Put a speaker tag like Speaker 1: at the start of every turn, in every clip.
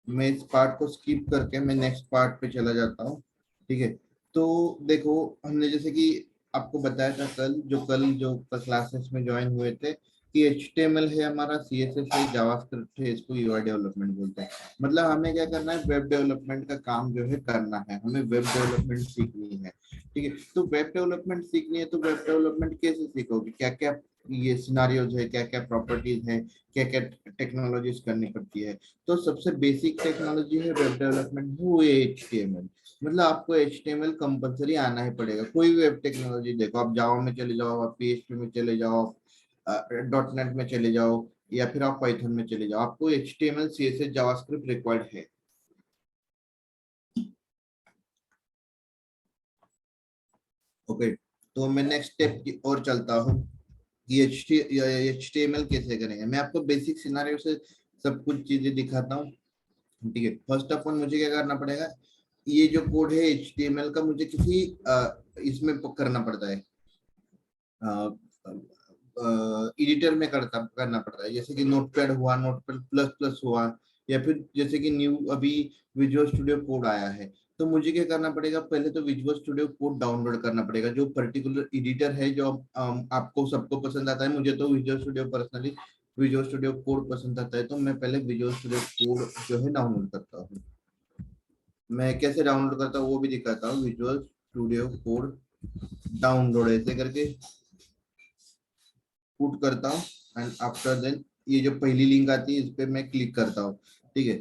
Speaker 1: मैं इस पार्ट को स्किप करके मैं नेक्स्ट पार्ट पे चला जाता हूँ। ठीक है, तो देखो हमने जैसे कि आपको बताया था कल जो क्लासेस में ज्वाइन हुए थे कि HTML है हमारा, CSS है, जावास्क्रिप्ट है, इसको यूआई डेवलपमेंट बोलते हैं। मतलब हमें क्या करना है, वेब डेवलपमेंट का काम जो है करना है, हमें वेब डेवलपमेंट सीखनी है। ठीक है, तो वेब डेवलपमेंट सीखनी है तो वेब डेवलपमेंट कैसे सीखोगे, क्या क्या ये सिनारियोज है, क्या क्या प्रॉपर्टीज है, क्या क्या टेक्नोलॉजीज करनी पड़ती है। तो सबसे बेसिक टेक्नोलॉजी है वेब डेवलपमेंट, वो है HTML। मतलब आपको HTML कंपलसरी आना ही पड़ेगा। कोई भी वेब टेक्नोलॉजी देखो, आप जावा में चले जाओ, आप PHP में चले जाओ, .NET में चले जाओ, या फिर आप पाइथन में चले जाओ, आपको HTML CSS जावास्क्रिप्ट रिक्वायर्ड है। ओके, तो मैं नेक्स्ट स्टेप की ओर चलता हूँ कि HTML कैसे करेंगे। मैं आपको बेसिक सिनारियो से सब कुछ चीजें दिखाता हूँ। ठीक है, फर्स्ट ऑफ ऑल मुझे क्या करना पड़ेगा, ये जो कोड है HTML का मुझे किसी इसमें करना पड़ता है, एडिटर में करना पड़ता है, जैसे कि नोटपैड हुआ, नोटपैड प्लस प्लस हुआ, या फिर जैसे कि न्यू अभी विजुअल स्टूडियो कोड आया है। तो मुझे क्या करना पड़ेगा, पहले तो विजुअल स्टूडियो कोड डाउनलोड करना पड़ेगा, जो पर्टिकुलर एडिटर है जो आपको सबको पसंद आता है। मुझे तो visual studio personally visual studio code पसंद आता है, तो मैं पहले विजुअल स्टूडियो कोड जो है डाउनलोड करता हूँ। मैं कैसे डाउनलोड करता हूँ वो भी दिखाता हूँ। विजुअल स्टूडियो कोड डाउनलोड ऐसे करके पुट करता हूँ, एंड आफ्टर देन ये जो पहली लिंक आती है इस पे मैं क्लिक करता हूँ। ठीक है,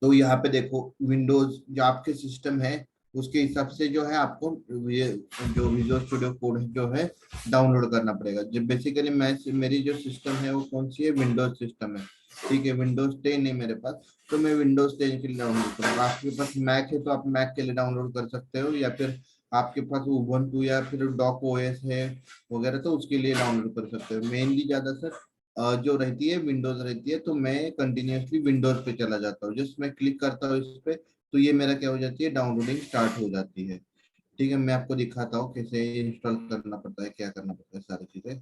Speaker 1: तो यहाँ पे देखो विंडोज जो आपके सिस्टम है उसके हिसाब से जो है आपको ये जो विजुअल स्टूडियो कोड जो है डाउनलोड करना पड़ेगा। जब बेसिकली मैं मेरी जो सिस्टम है वो कौन सी है, विंडोज सिस्टम है। ठीक है, विंडोज 10 है मेरे पास, तो मैं विंडोज 10 के लिए डाउनलोड करूँगा। आपके पास मैक है तो आप मैक के लिए डाउनलोड कर सकते हो, या फिर आपके पास उबंटू या फिर डॉक ओएस है वगैरह, तो उसके लिए डाउनलोड कर सकते हो। मेनली ज्यादातर जो रहती है विंडोज रहती है, तो मैं कंटिन्यूअसली विंडोज पे चला जाता हूँ। जस्ट मैं क्लिक करता हूँ इस पे, तो ये मेरा क्या हो जाती है, डाउनलोडिंग स्टार्ट हो जाती है। ठीक है, मैं आपको दिखाता हूँ कैसे इंस्टॉल करना पड़ता है, क्या करना पड़ता है, सारी चीजें।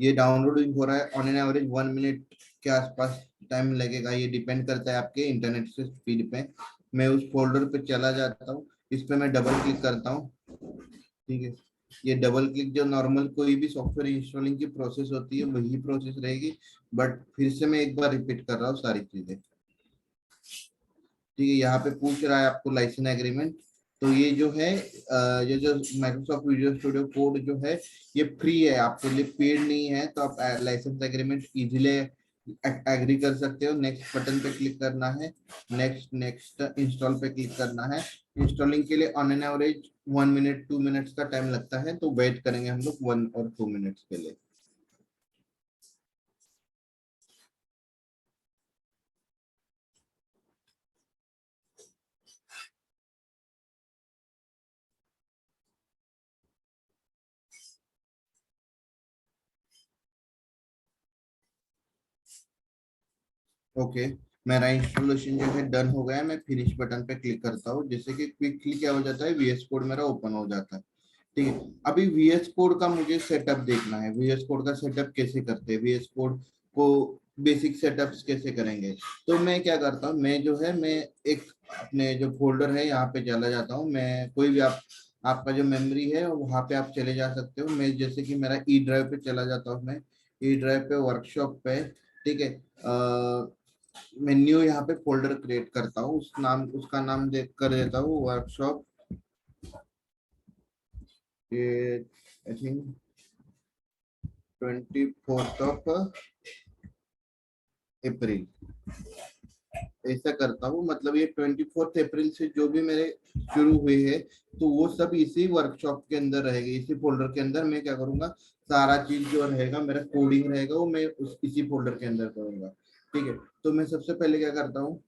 Speaker 1: ये डाउनलोडिंग हो रहा है, ऑन एन एवरेज 1 मिनट के आसपास टाइम लगेगा। ये डिपेंड करता है आपके इंटरनेट से स्पीड पे। मैं उस फोल्डर पे चला जाता हूँ, इस पे मैं डबल क्लिक करता हूँ। ठीक है, ये डबल क्लिक जो नॉर्मल कोई भी सॉफ्टवेयर इंस्टॉलिंग की प्रोसेस होती है वही प्रोसेस रहेगी, बट फिर से मैं एक बार रिपीट कर रहा हूँ सारी चीजें। ठीक है, यहाँ पे पूछ रहा है आपको लाइसेंस एग्रीमेंट। तो ये जो है ये जो माइक्रोसॉफ्ट विजुअल स्टूडियो कोड जो है ये फ्री है, आपके लिए पेड नहीं है, तो आप लाइसेंस एग्रीमेंट इजीली एग्री कर सकते हो। नेक्स्ट बटन पे क्लिक करना है, नेक्स्ट नेक्स्ट इंस्टॉल पे क्लिक करना है। इंस्टॉलिंग के लिए on an average 1 minute 2 minutes का टाइम लगता है, तो वेट करेंगे हम लोग 1 और 2 मिनट्स के लिए। ओके, मेरा इंस्टॉलेशन जो है डन हो गया है। मैं फिनिश बटन पे क्लिक करता हूँ, जैसे कि क्विकली क्या हो जाता है, VS कोड मेरा ओपन हो जाता है। ठीक है, अभी VS कोड का मुझे सेटअप देखना है। VS कोड का सेटअप कैसे करते हैं, VS कोड को बेसिक सेटअप्स कैसे करेंगे। तो मैं क्या करता हूँ, मैं जो है मैं एक अपने जो फोल्डर है यहाँ पे चला जाता हूँ। मैं कोई भी आपका जो मेमोरी है वहां पे आप चले जा सकते हो। मैं जैसे कि मेरा ई ड्राइव पे चला जाता हूँ, मैं ई ड्राइव पे वर्कशॉप पे। ठीक है, मैं न्यू यहाँ पे फोल्डर क्रिएट करता हूँ, उसका नाम देख कर देता हूँ वर्कशॉप। ये आई थिंक 24 अप्रैल ऐसा करता हूँ। मतलब ये 24 अप्रैल से जो भी मेरे शुरू हुए हैं, तो वो सब इसी वर्कशॉप के अंदर रहेगा। इसी फोल्डर के अंदर मैं क्या करूंगा, सारा चीज जो रहेगा मेरा कोडिंग रहेगा वो मैं उस इसी फोल्डर के अंदर करूंगा। ठीक है, तो मैं सबसे पहले क्या करता हूँ,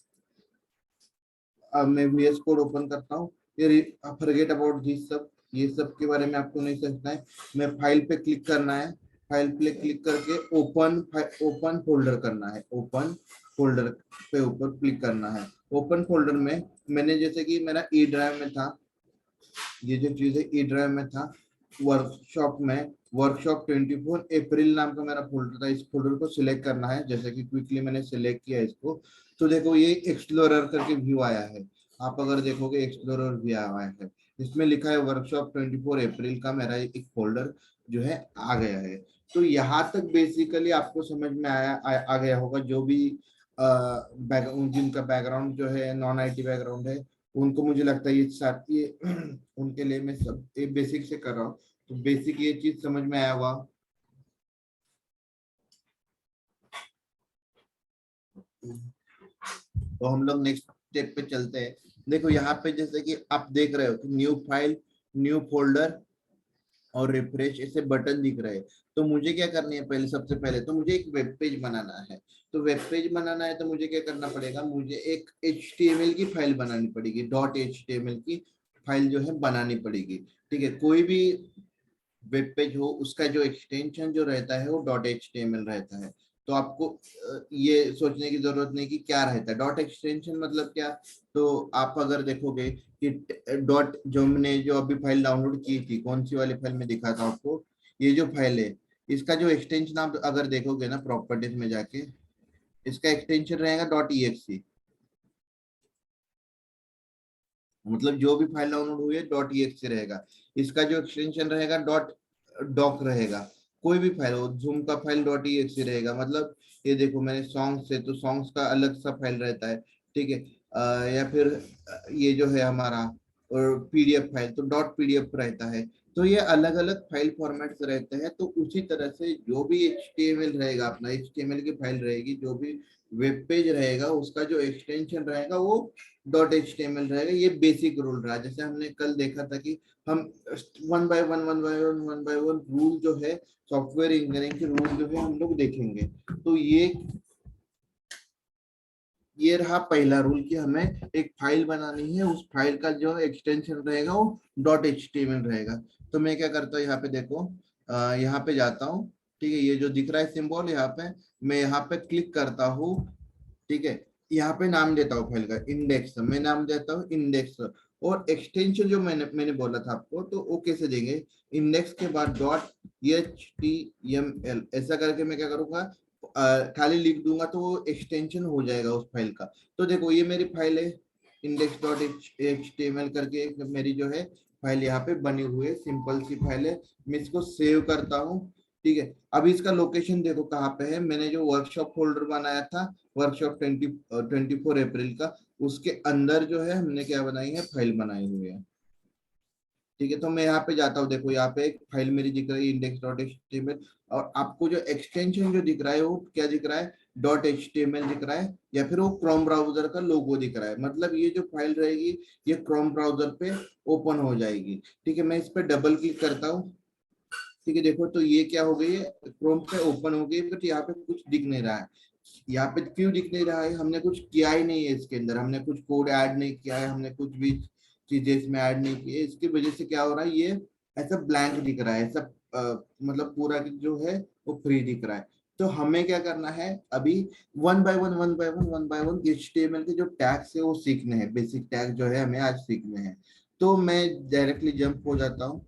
Speaker 1: अब मैं VS कोड ओपन करता हूँ। ये फॉरगेट अबाउट दिस सब, ये सब के बारे में आपको नहीं सोचना है। मैं फाइल पे क्लिक करना है, फाइल पे क्लिक करके ओपन ओपन फोल्डर करना है। ओपन फोल्डर पे ऊपर क्लिक करना है। ओपन फोल्डर में मैंने जैसे कि मेरा ई ड्राइव में था, ये जो चीज है ई ड्राइव में था, वर्कशॉप में वर्कशॉप 24 अप्रैल नाम का मेरा फोल्डर था। इस फोल्डर को सिलेक्ट करना है, जैसे कि क्विकली मैंने सिलेक्ट किया इसको। तो देखो ये एक्सप्लोरर करके व्यू आया है। आप अगर देखोगे एक्सप्लोरर भी आया है, इसमें लिखा है वर्कशॉप 24 अप्रैल का मेरा एक फोल्डर जो है आ गया है। तो यहाँ तक बेसिकली आपको समझ में आ गया होगा। जो भी जिनका बैकग्राउंड जो है नॉन आईटी बैकग्राउंड है, उनको मुझे लगता है ये उनके लिए मैं सब बेसिक से कर रहा हूँ। तो बेसिक ये चीज समझ में आया हुआ। तो हम लोग नेक्स्ट स्टेप पे चलते हैं। देखो यहाँ पे जैसे कि आप देख रहे हो कि न्यू फाइल, न्यू फोल्डर और रिफ्रेश ऐसे बटन दिख रहे हैं। तो मुझे क्या करनी है, पहले सबसे पहले तो मुझे एक वेब पेज बनाना है। तो वेब पेज बनाना है तो मुझे क्या करना पड़ेगा, मुझे एक HTML की फाइल बनानी पड़ेगी, .html की फाइल जो है बनानी पड़ेगी। ठीक है, कोई भी वेब पेज हो उसका जो एक्सटेंशन जो रहता है वो .html रहता है। तो आपको ये सोचने की जरूरत नहीं कि क्या रहता है डॉट एक्सटेंशन मतलब क्या। तो आप अगर देखोगे कि डॉट जो मैंने जो अभी फाइल डाउनलोड की थी, कौन सी वाली फाइल में दिखा था आपको, ये जो फाइल है इसका जो एक्सटेंशन आप अगर देखोगे ना प्रॉपर्टीज में जाके, इसका एक्सटेंशन रहेगा .exe। मतलब जो भी फाइल डाउनलोड हुई है .exe रहेगा। इसका जो एक्सटेंशन रहेगा .doc रहेगा। कोई भी फाइल हो, जूम का फाइल .exe रहेगा। मतलब ये देखो मैंने सॉन्ग्स है तो सॉन्ग्स का अलग सा फाइल रहता है। ठीक है, या फिर ये जो है हमारा और पीडीएफ फाइल तो .pdf रहता है। तो ये अलग अलग फाइल फॉर्मेट्स रहते हैं। तो उसी तरह से जो भी HTML रहेगा, अपना HTML की फाइल रहेगी, जो भी वेब पेज रहेगा उसका जो एक्सटेंशन रहेगा वो .html रहेगा। ये बेसिक रूल रहा। जैसे हमने कल देखा था कि हम वन बाय वन रूल जो है सॉफ्टवेयर इंजीनियरिंग के रूल जो है हम लोग देखेंगे। तो ये रहा पहला रूल कि हमें एक फाइल बनानी है, उस फाइल का जो एक्सटेंशन रहेगा वो .html रहेगा। तो मैं क्या करता हूँ, यहाँ पे देखो, यहाँ पे जाता हूँ। ठीक है, ये जो दिख रहा है सिंबल यहाँ पे, मैं यहाँ पे क्लिक करता हूँ। ठीक है, यहाँ पे नाम देता हूँ फाइल का इंडेक्स, मैं नाम देता हूँ इंडेक्स। और एक्सटेंशन जो मैंने मैंने बोला था आपको, तो वो कैसे देंगे, इंडेक्स के बाद .html ऐसा करके मैं क्या करूंगा, खाली लिख दूंगा तो वो एक्सटेंशन हो जाएगा उस फाइल का। तो देखो ये मेरी फाइल है index.html करके एक मेरी जो है फाइल यहाँ पे बनी हुई है, सिंपल सी फाइल है। मैं इसको सेव करता हूँ। ठीक है, अभी इसका लोकेशन देखो कहाँ पे है। मैंने जो वर्कशॉप फोल्डर बनाया था वर्कशॉप 24 अप्रैल का, उसके अंदर जो है हमने क्या बनाई है, फाइल बनाई हुई है। ठीक है, तो मैं यहाँ पे जाता हूँ। देखो यहाँ पे एक फाइल मेरी दिख रही है index.html। और आपको जो एक्सटेंशन जो दिख रहा है वो क्या दिख रहा है, .html दिख रहा है, या फिर वो क्रोम ब्राउजर का लोगो दिख रहा है। मतलब ये जो फाइल रहेगी ये क्रोम ब्राउजर पे ओपन हो जाएगी। ठीक है, मैं इस पर डबल क्लिक करता हूँ। ठीक है, देखो तो ये क्या हो गई है, क्रोम पे ओपन हो गई, बट यहाँ पे कुछ दिख नहीं रहा है। यहाँ पे क्यों दिख नहीं रहा है, हमने कुछ किया ही नहीं है इसके अंदर, हमने कुछ कोड ऐड नहीं किया है, हमने कुछ भी चीजें इसमें ऐड नहीं की है। इसकी वजह से क्या हो रहा है, ये ऐसा ब्लैंक दिख रहा है, ऐसा मतलब पूरा जो है वो फ्री दिख रहा है। तो हमें क्या करना है अभी, वन बाय वन HTML के जो टैग्स है वो सीखने हैं। बेसिक टैग जो है हमें आज सीखने हैं। तो मैं डायरेक्टली जंप हो जाता हूँ।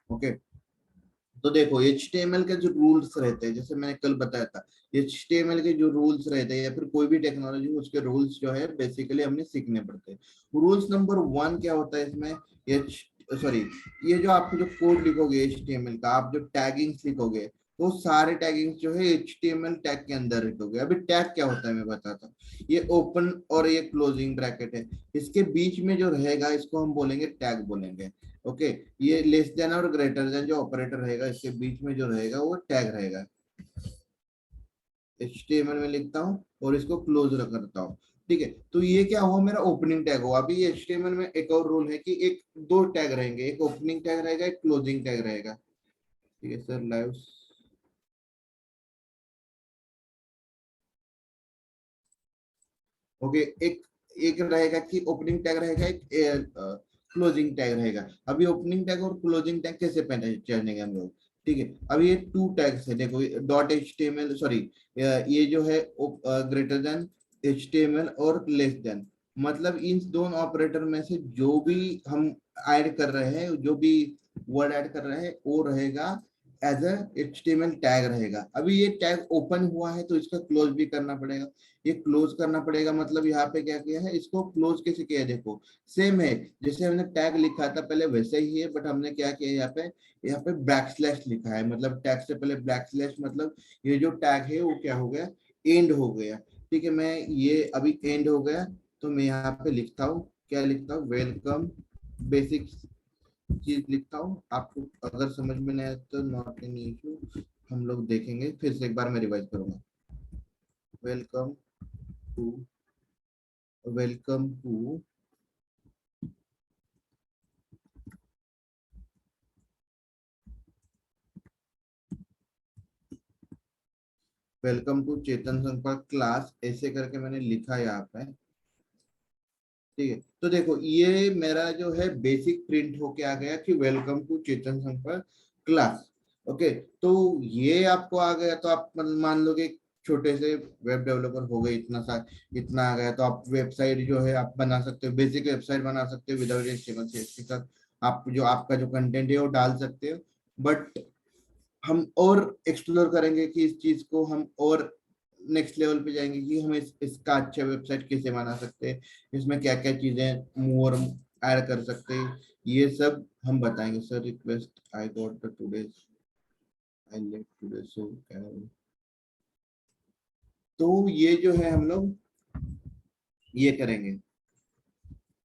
Speaker 1: ओके, तो देखो HTML के जो रूल्स रहते हैं, जैसे मैंने कल बताया था, HTML के जो रूल्स रहते हैं या फिर कोई भी टेक्नोलॉजी उसके रूल्स जो है बेसिकली हमने सीखने पड़ते हैं। रूल्स नंबर 1 क्या होता है इसमें, सॉरी, ये जो आप जो कोड लिखोगे HTML का, आप जो टैगिंग्स लिखोगे तो सारे टैगिंग्स जो है HTML टैग के अंदर लिखोगे। अभी टैग क्या होता है मैं बताता हूँ। ये ओपन और ये क्लोजिंग ब्रैकेट है, इसके बीच में जो रहेगा इसको हम बोलेंगे टैग बोलेंगे। ओके, ये लेस देन और ग्रेटर देन जो ऑपरेटर रहेगा इसके बीच में जो रहेगा वो टैग रहेगा। HTML में लिखता हूँ और इसको क्लोज करता हूँ। ठीक है, तो ये क्या हुआ, मेरा ओपनिंग टैग हुआ। अभी HTML में एक और रूल है कि एक दो टैग रहेंगे, एक ओपनिंग टैग रहेगा, एक क्लोजिंग टैग रहेगा। ठीक है सर, लाइव। ओके, एक एक रहेगा कि ओपनिंग टैग रहेगा, एक क्लोजिंग टैग रहेगा। अभी ओपनिंग टैग और क्लोजिंग टैग कैसे पहचानेंगे हम लोग। ठीक है, अभी ये टू टैग्स है, देखो .html, सॉरी, ये जो है ग्रेटर देन HTML और लेस देन। मतलब इन दोनों ऑपरेटर में से जो भी हम ऐड कर रहे हैं, जो भी वर्ड ऐड कर रहे हैं, वो रहेगा एज अ एचटीएमएल टैग रहेगा। अभी ये टैग ओपन हुआ है तो इसका क्लोज भी करना पड़ेगा। ये क्लोज करना पड़ेगा मतलब यहाँ पे क्या किया है, इसको क्लोज कैसे किया है, देखो सेम है जैसे हमने टैग लिखा था पहले वैसे ही है, बट हमने क्या किया यहाँ पे बैक स्लैश लिखा है, मतलब टैग से पहले बैक स्लैश, मतलब ये जो टैग है वो क्या हो गया, एंड हो गया। ठीक है, मैं ये अभी एंड हो गया तो मैं यहाँ पे लिखता हूँ, क्या लिखता हूँ, वेलकम, बेसिक चीज लिखता हूँ। आपको अगर समझ में नहीं आया तो नॉट एन इशू, हम लोग देखेंगे, फिर से एक बार मैं रिवाइज करूंगा। Welcome to, welcome to welcome to Chetan Sampark class, ऐसे करके मैंने लिखा है यहाँ पे। ठीक है, तो देखो ये मेरा जो है बेसिक प्रिंट होके आ गया कि welcome to Chetan Sampark class. Okay, तो ये आपको आ गया तो आप मान लो कि छोटे से वेब डेवलपर हो गए, इतना आ गया तो आप वेबसाइट जो है आप बना सकते हो, बेसिक वेबसाइट बना सकते हो विदाउट एचटीएमएल सीएसएस के साथ। आप जो आपका जो कंटेंट है वो डाल सकते हो। बट हम और एक्सप्लोर करेंगे कि इस चीज को हम और नेक्स्ट लेवल पे जाएंगे कि हम इसका अच्छा वेबसाइट कैसे बना सकते हैं, इसमें क्या क्या चीजें मोर ऐड कर सकते हैं, ये सब हम बताएंगे। Sir request I got the today, I let today so तो ये जो है हम लोग ये करेंगे,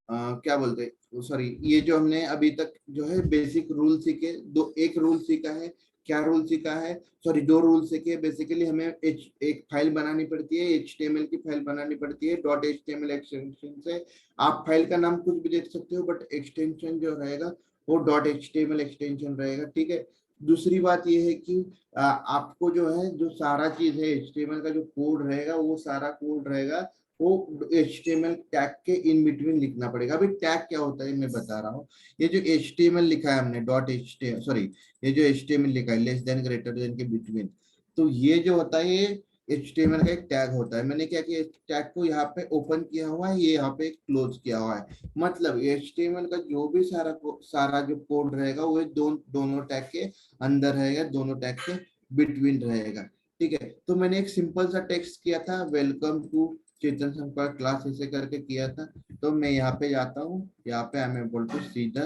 Speaker 1: क्या बोलते हैं, सॉरी, ये जो हमने अभी तक जो है बेसिक रूल सीखे, दो एक रूल सीखा है, क्या रूल सीखा है, सॉरी दो रूल सीखे। बेसिकली हमें एक फाइल बनानी पड़ती है, एचटीएमएल की फाइल बनानी पड़ती है डॉट एचटीएमएल एक्सटेंशन से। आप फाइल का नाम कुछ भी देख सकते हो बट एक्सटेंशन जो रहेगा वो डॉट एचटीएमएल एक्सटेंशन रहेगा। ठीक है, दूसरी बात ये है कि आपको जो है जो सारा चीज है एचटीएमएल का जो कोड रहेगा वो सारा कोड रहेगा वो HTML टैग के इन बिटवीन लिखना पड़ेगा। अभी टैग क्या होता है मैं बता रहा हूँ। ये जो HTML लिखा है हमने डॉट HTML, सॉरी ये जो HTML लिखा है लेस देन ग्रेटर देन के बिटवीन, तो ये जो होता है ये HTML का एक टैग होता है। मैंने क्या किया, टैग को यहाँ पे ओपन किया हुआ है, ये यहाँ पे क्लोज किया हुआ है, मतलब HTML का जो भी सारा जो कोड रहेगा वो दोनों टैग के अंदर रहेगा, दोनों टैग के बिटवीन रहेगा। ठीक है, तो मैंने एक सिंपल सा टेक्स्ट किया था, welcome to Chetan Sampark class ऐसे करके किया था। तो मैं यहाँ पे जाता हूँ, यहाँ पे I am able to see the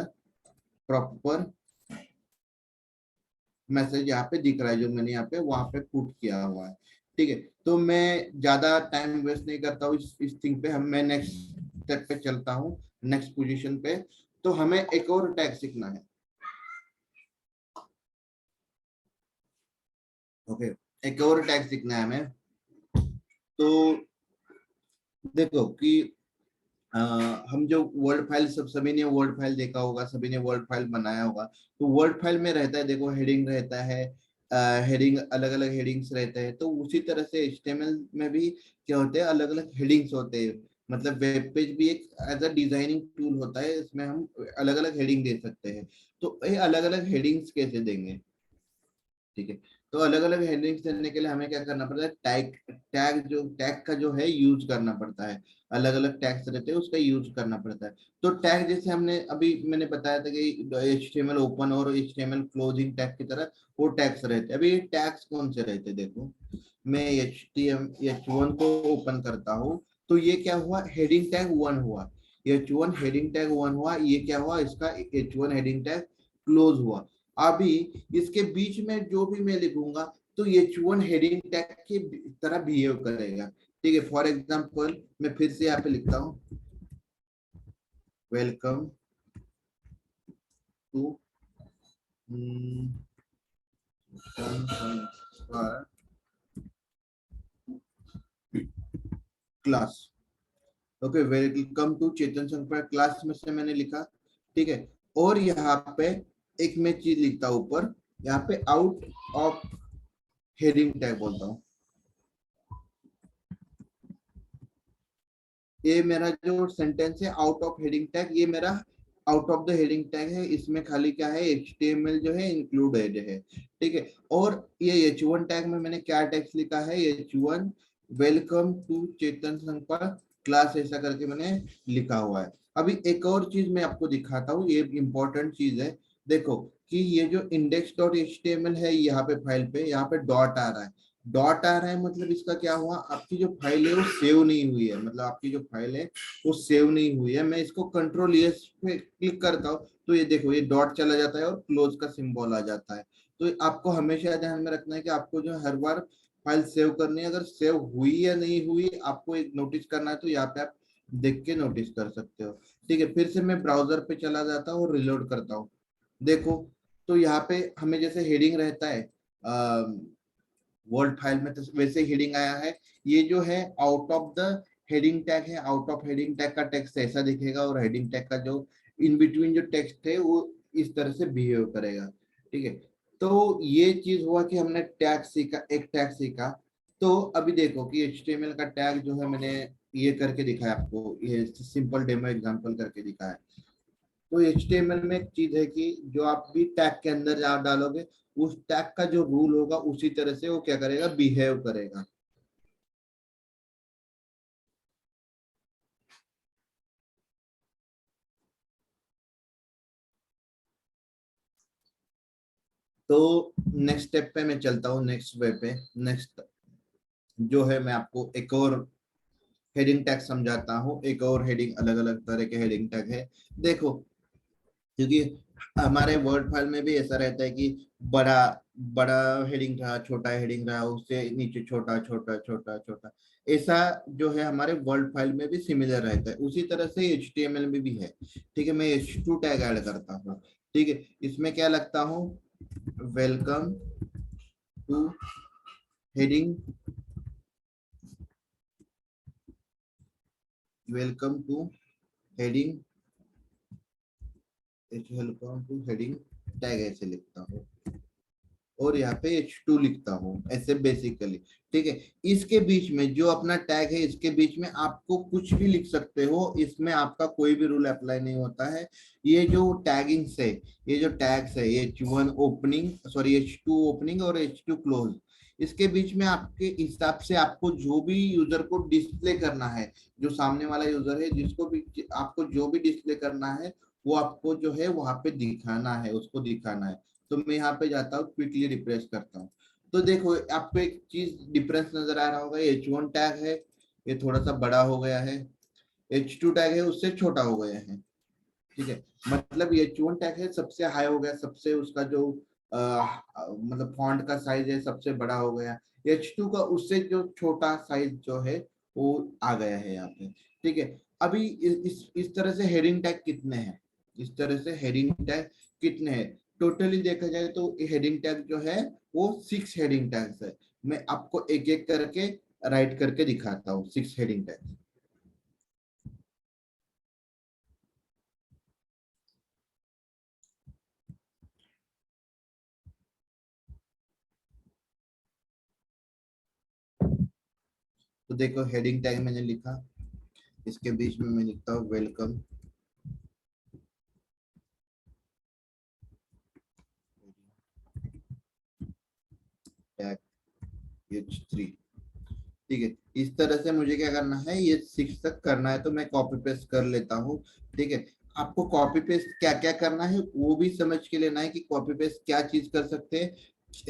Speaker 1: proper message यहाँ पे दिख रहा है जो मैंने यहाँ पे वहां पे पुट किया हुआ है। ठीक है, तो मैं ज्यादा टाइम वेस्ट नहीं करता हूँ इस थिंग पे, हम मैं नेक्स्ट स्टेप पे चलता हूँ, नेक्स्ट पोजीशन पे। तो हमें एक और टैग सीखना है। ओके, एक और टैग सीखना है हमें। तो देखो कि हम जो वर्ड फाइल, सभी ने वर्ड फाइल देखा होगा, सभी ने वर्ड फाइल बनाया होगा। तो वर्ड फाइल में रहता है, देखो हेडिंग रहता है, हेडिंग अलग अलग हेडिंग्स रहते हैं, तो उसी तरह से एचटीएमएल में भी क्या होते हैं, अलग अलग हेडिंग्स होते हैं। मतलब वेब पेज भी एक एज अ डिजाइनिंग टूल होता है, इसमें हम अलग अलग हेडिंग दे सकते हैं। तो ये अलग अलग हेडिंग्स कैसे देंगे, ठीक है, तो अलग अलग हेडिंग्स देने के लिए हमें क्या करना पड़ता है, टैग का जो है यूज करना पड़ता है। अलग अलग टैग्स रहते हैं उसका यूज करना पड़ता है। तो टैग जैसे हमने अभी मैंने बताया था कि HTML ओपन और HTML क्लोजिंग टैग की तरह वो टैग्स रहते हैं। अभी ये टैग्स कौन से रहते हैं, देखो मैं H1 को ओपन करता हूँ तो ये क्या हुआ, हेडिंग टैग 1 हुआ, H1 हेडिंग टैग 1 हुआ, ये क्या हुआ, इसका H1 हेडिंग टैग क्लोज हुआ। अभी इसके बीच में जो भी मैं लिखूंगा तो H1 हेडिंग टैग की तरह बिहेव करेगा। ठीक है, फॉर एग्जांपल मैं फिर से यहाँ पे लिखता हूँ, welcome to class. Okay, welcome to Chetan Sampark class में से मैंने लिखा। ठीक है, और यहाँ पे एक मैं चीज लिखता हूँ ऊपर, यहाँ पे आउट ऑफ हेडिंग टैग बोलता हूँ। ये मेरा जो सेंटेंस है आउट ऑफ हेडिंग टैग, ये मेरा out of the heading tag है, इसमें खाली क्या है, HTML जो है इंक्लूडेड है। ठीक है, और ये H1 टैग में मैंने क्या टैक्स लिखा है, H1 welcome to Chetan Sampark class ऐसा करके मैंने लिखा हुआ है। अभी एक और चीज मैं आपको दिखाता हूँ, ये इंपॉर्टेंट चीज है। देखो कि ये जो इंडेक्स डॉट एचटीएमएल है, यहाँ पे फाइल पे यहाँ पे डॉट आ रहा है। डॉट आ रहा है मतलब इसका क्या हुआ, आपकी जो फाइल है वो सेव नहीं हुई है, मतलब आपकी जो फाइल है वो सेव नहीं हुई है। मैं इसको कंट्रोल एस पे क्लिक करता हूँ तो ये देखो ये डॉट चला जाता है और क्लोज का सिंबल आ जाता है। तो आपको हमेशा ध्यान में रखना है कि आपको जो हर बार फाइल सेव करनी है, अगर सेव हुई या नहीं हुई आपको एक नोटिस करना है तो यहाँ पे आप देख के नोटिस कर सकते हो। ठीक है, फिर से मैं ब्राउजर पे चला जाता हूँ और रिलोड करता हूँ। देखो तो यहाँ पे हमें जैसे हेडिंग रहता है वर्ड फाइल में, तो वैसे हेडिंग आया है। ये जो है out of the heading tag है, आउट ऑफ हेडिंग टैग का टेक्स्ट ऐसा दिखेगा और हेडिंग टैग का जो इन बिटवीन जो टेक्स्ट है वो इस तरह से बिहेव करेगा। ठीक है, तो ये चीज हुआ कि हमने टैग सीखा, एक टैग सीखा। तो अभी देखो कि HTML का टैग जो है मैंने ये करके दिखाया आपको, ये सिंपल डेमो एग्जांपल करके दिखाया। तो HTML में एक चीज है कि जो आप भी टैग के अंदर जा डालोगे, उस टैग का जो रूल होगा उसी तरह से वो क्या करेगा, बिहेव करेगा। तो नेक्स्ट स्टेप पे मैं चलता हूँ, नेक्स्ट वे पे। नेक्स्ट जो है मैं आपको एक और हेडिंग टैग समझाता हूँ। एक और हेडिंग, अलग अलग तरह के हेडिंग टैग है। देखो क्योंकि हमारे वर्ड फाइल में भी ऐसा रहता है कि बड़ा बड़ा हेडिंग रहा, छोटा हेडिंग रहा, उससे नीचे छोटा छोटा छोटा छोटा, ऐसा जो है हमारे वर्ड फाइल में भी सिमिलर रहता है, उसी तरह से HTML में भी है। ठीक है, मैं H2 टैग ऐड करता हूँ। ठीक है, इसमें क्या लगता हूँ, welcome two heading, welcome two heading, welcome two heading tag ऐसे लिखता हूँ और यहाँ पे H2 लिखता हूँ ऐसे बेसिकली। ठीक है, इसके बीच में जो अपना टैग है इसके बीच में आपको कुछ भी लिख सकते हो, इसमें आपका कोई भी रूल अप्लाई नहीं होता है। ये जो टैगिंग्स है, ये जो टैग्स है, H1 opening, sorry H2 opening और H2 क्लोज, इसके बीच में आपके हिसाब से आपको जो भी यूजर को डिस्प्ले करना है, जो सामने वाला यूजर है जिसको भी आपको जो भी डिस्प्ले करना है वो आपको जो है वहां पे दिखाना है, उसको दिखाना है। तो मैं यहाँ पे जाता हूँ, क्विकली रिप्रेस करता हूँ। तो देखो आपको एक चीज डिफरेंस नजर आ रहा होगा, H1 टैग है ये थोड़ा सा बड़ा हो गया है, H2 टैग है उससे छोटा हो गया है। ठीक है, मतलब H1 टैग है सबसे हाई हो गया, सबसे उसका जो मतलब फॉन्ट का साइज है सबसे बड़ा हो गया। H2 का उससे जो छोटा साइज जो है वो आ गया है यहाँ पे। ठीक है, अभी इस तरह से हेडिंग टैग कितने हैं, इस तरह से हेडिंग टैग कितने हैं, टोटली देखा जाए तो हेडिंग टैग जो है वो 6 हेडिंग टैग्स है। मैं आपको एक एक करके राइट करके दिखाता हूँ 6 हेडिंग टैग। तो देखो हेडिंग टैग मैंने लिखा, इसके बीच में मैं लिखता हूँ वेलकम टैग H3। ठीक है, इस तरह से मुझे क्या करना है, ये 6 तक करना है तो मैं कॉपी पेस्ट कर लेता हूँ। ठीक है, आपको कॉपी पेस्ट क्या क्या करना है वो भी समझ के लेना है कि कॉपी पेस्ट क्या चीज कर सकते हैं,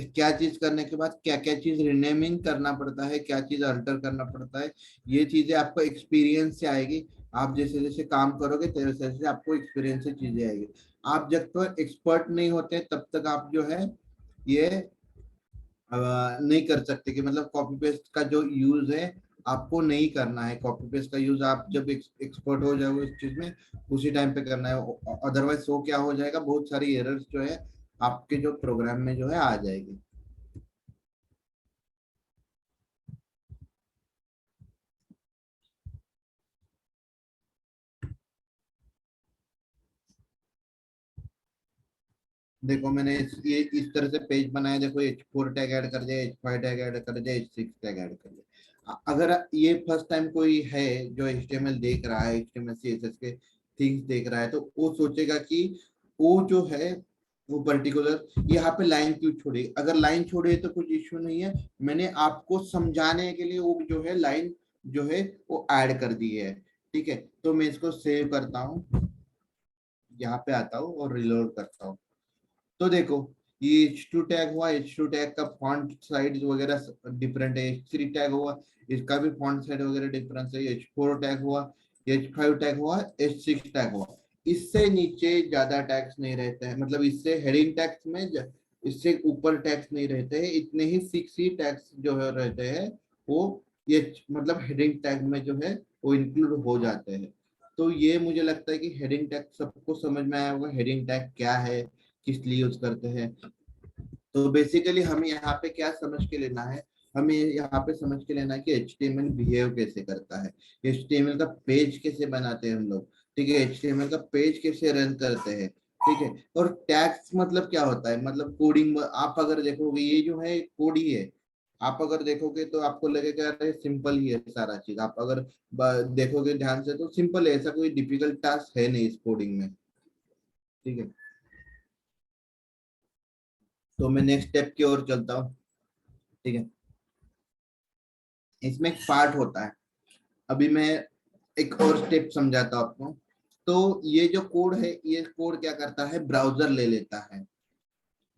Speaker 1: क्या चीज करने के बाद क्या क्या चीज रिनेमिंग करना पड़ता है, क्या चीज अल्टर करना पड़ता है। ये चीजें आपको एक्सपीरियंस से आएगी, आप जैसे जैसे काम करोगे तैसे तैसे आपको एक्सपीरियंस से चीजें आएगी। आप जब तक एक्सपर्ट नहीं होते तब तक आप जो है ये नहीं कर सकते कि मतलब कॉपी पेस्ट का जो यूज है आपको नहीं करना है। कॉपी पेस्ट का यूज आप जब एक्सपर्ट हो जाओगे इस चीज में उसी टाइम पे करना है, अदरवाइज सो क्या हो जाएगा, बहुत सारी एरर्स जो है आपके जो प्रोग्राम में जो है आ जाएगी। देखो मैंने ये इस तरह से पेज बनाया, देखो H4 टैग ऐड कर दिया, H5 टैग ऐड कर दिया, H6 टैग ऐड कर दिया। अगर ये फर्स्ट टाइम कोई है जो HTML देख रहा है, HTML CSS के थिंग्स देख रहा है, तो वो सोचेगा कि वो जो है वो पर्टिकुलर यहाँ पे लाइन क्यों छोड़ी, अगर लाइन छोड़ी है तो कुछ इश्यू नहीं है। मैंने आपको समझाने के लिए वो जो है लाइन जो है वो ऐड कर दी है। ठीक है, तो मैं इसको सेव करता हूँ, यहाँ पे आता हूँ और रिलोड करता हूँ। तो देखो ये H2 टैग हुआ, H2 टैग का फॉन्ट साइज वगैरह डिफरेंट है। H3 टैग हुआ, इसका भी फॉन्ट साइज वगैरह डिफरेंस है। H4 टैग हुआ, H5 टैग हुआ, H6 टैग हुआ। इससे नीचे ज्यादा टैग्स नहीं रहते हैं, मतलब इससे हेडिंग टैग्स में इससे ऊपर टैग्स नहीं रहते हैं, इतने ही 6 ही टैग्स जो है रहते हैं। वो ये मतलब हेडिंग टैग में जो है वो इंक्लूड हो जाते हैं। तो ये मुझे लगता है कि हेडिंग टैग सबको समझ में आया होगा, हेडिंग टैग क्या है, किस लिए यूज करते हैं। तो बेसिकली हमें यहाँ पे क्या समझ के लेना है, हमें यहाँ पे समझ के लेना है कि HTML बिहेव कैसे करता है, HTML का पेज कैसे बनाते हैं हम लोग। ठीक है, HTML का पेज कैसे रन करते हैं। ठीक है, और टैग्स मतलब क्या होता है, मतलब कोडिंग। आप अगर देखोगे ये जो है कोड ही है। आप अगर देखोगे तो आपको लगेगा अरे सिंपल ही है सारा चीज। आप अगर देखोगे ध्यान से तो सिंपल है, ऐसा कोई डिफिकल्ट टास्क है नहीं इस कोडिंग में। ठीक है, तो मैं नेक्स्ट स्टेप की ओर चलता हूँ। ठीक है, इसमें एक पार्ट होता है। अभी मैं एक और स्टेप समझाता हूँ आपको। तो ये जो कोड है, ये कोड क्या करता है, ब्राउजर ले लेता है।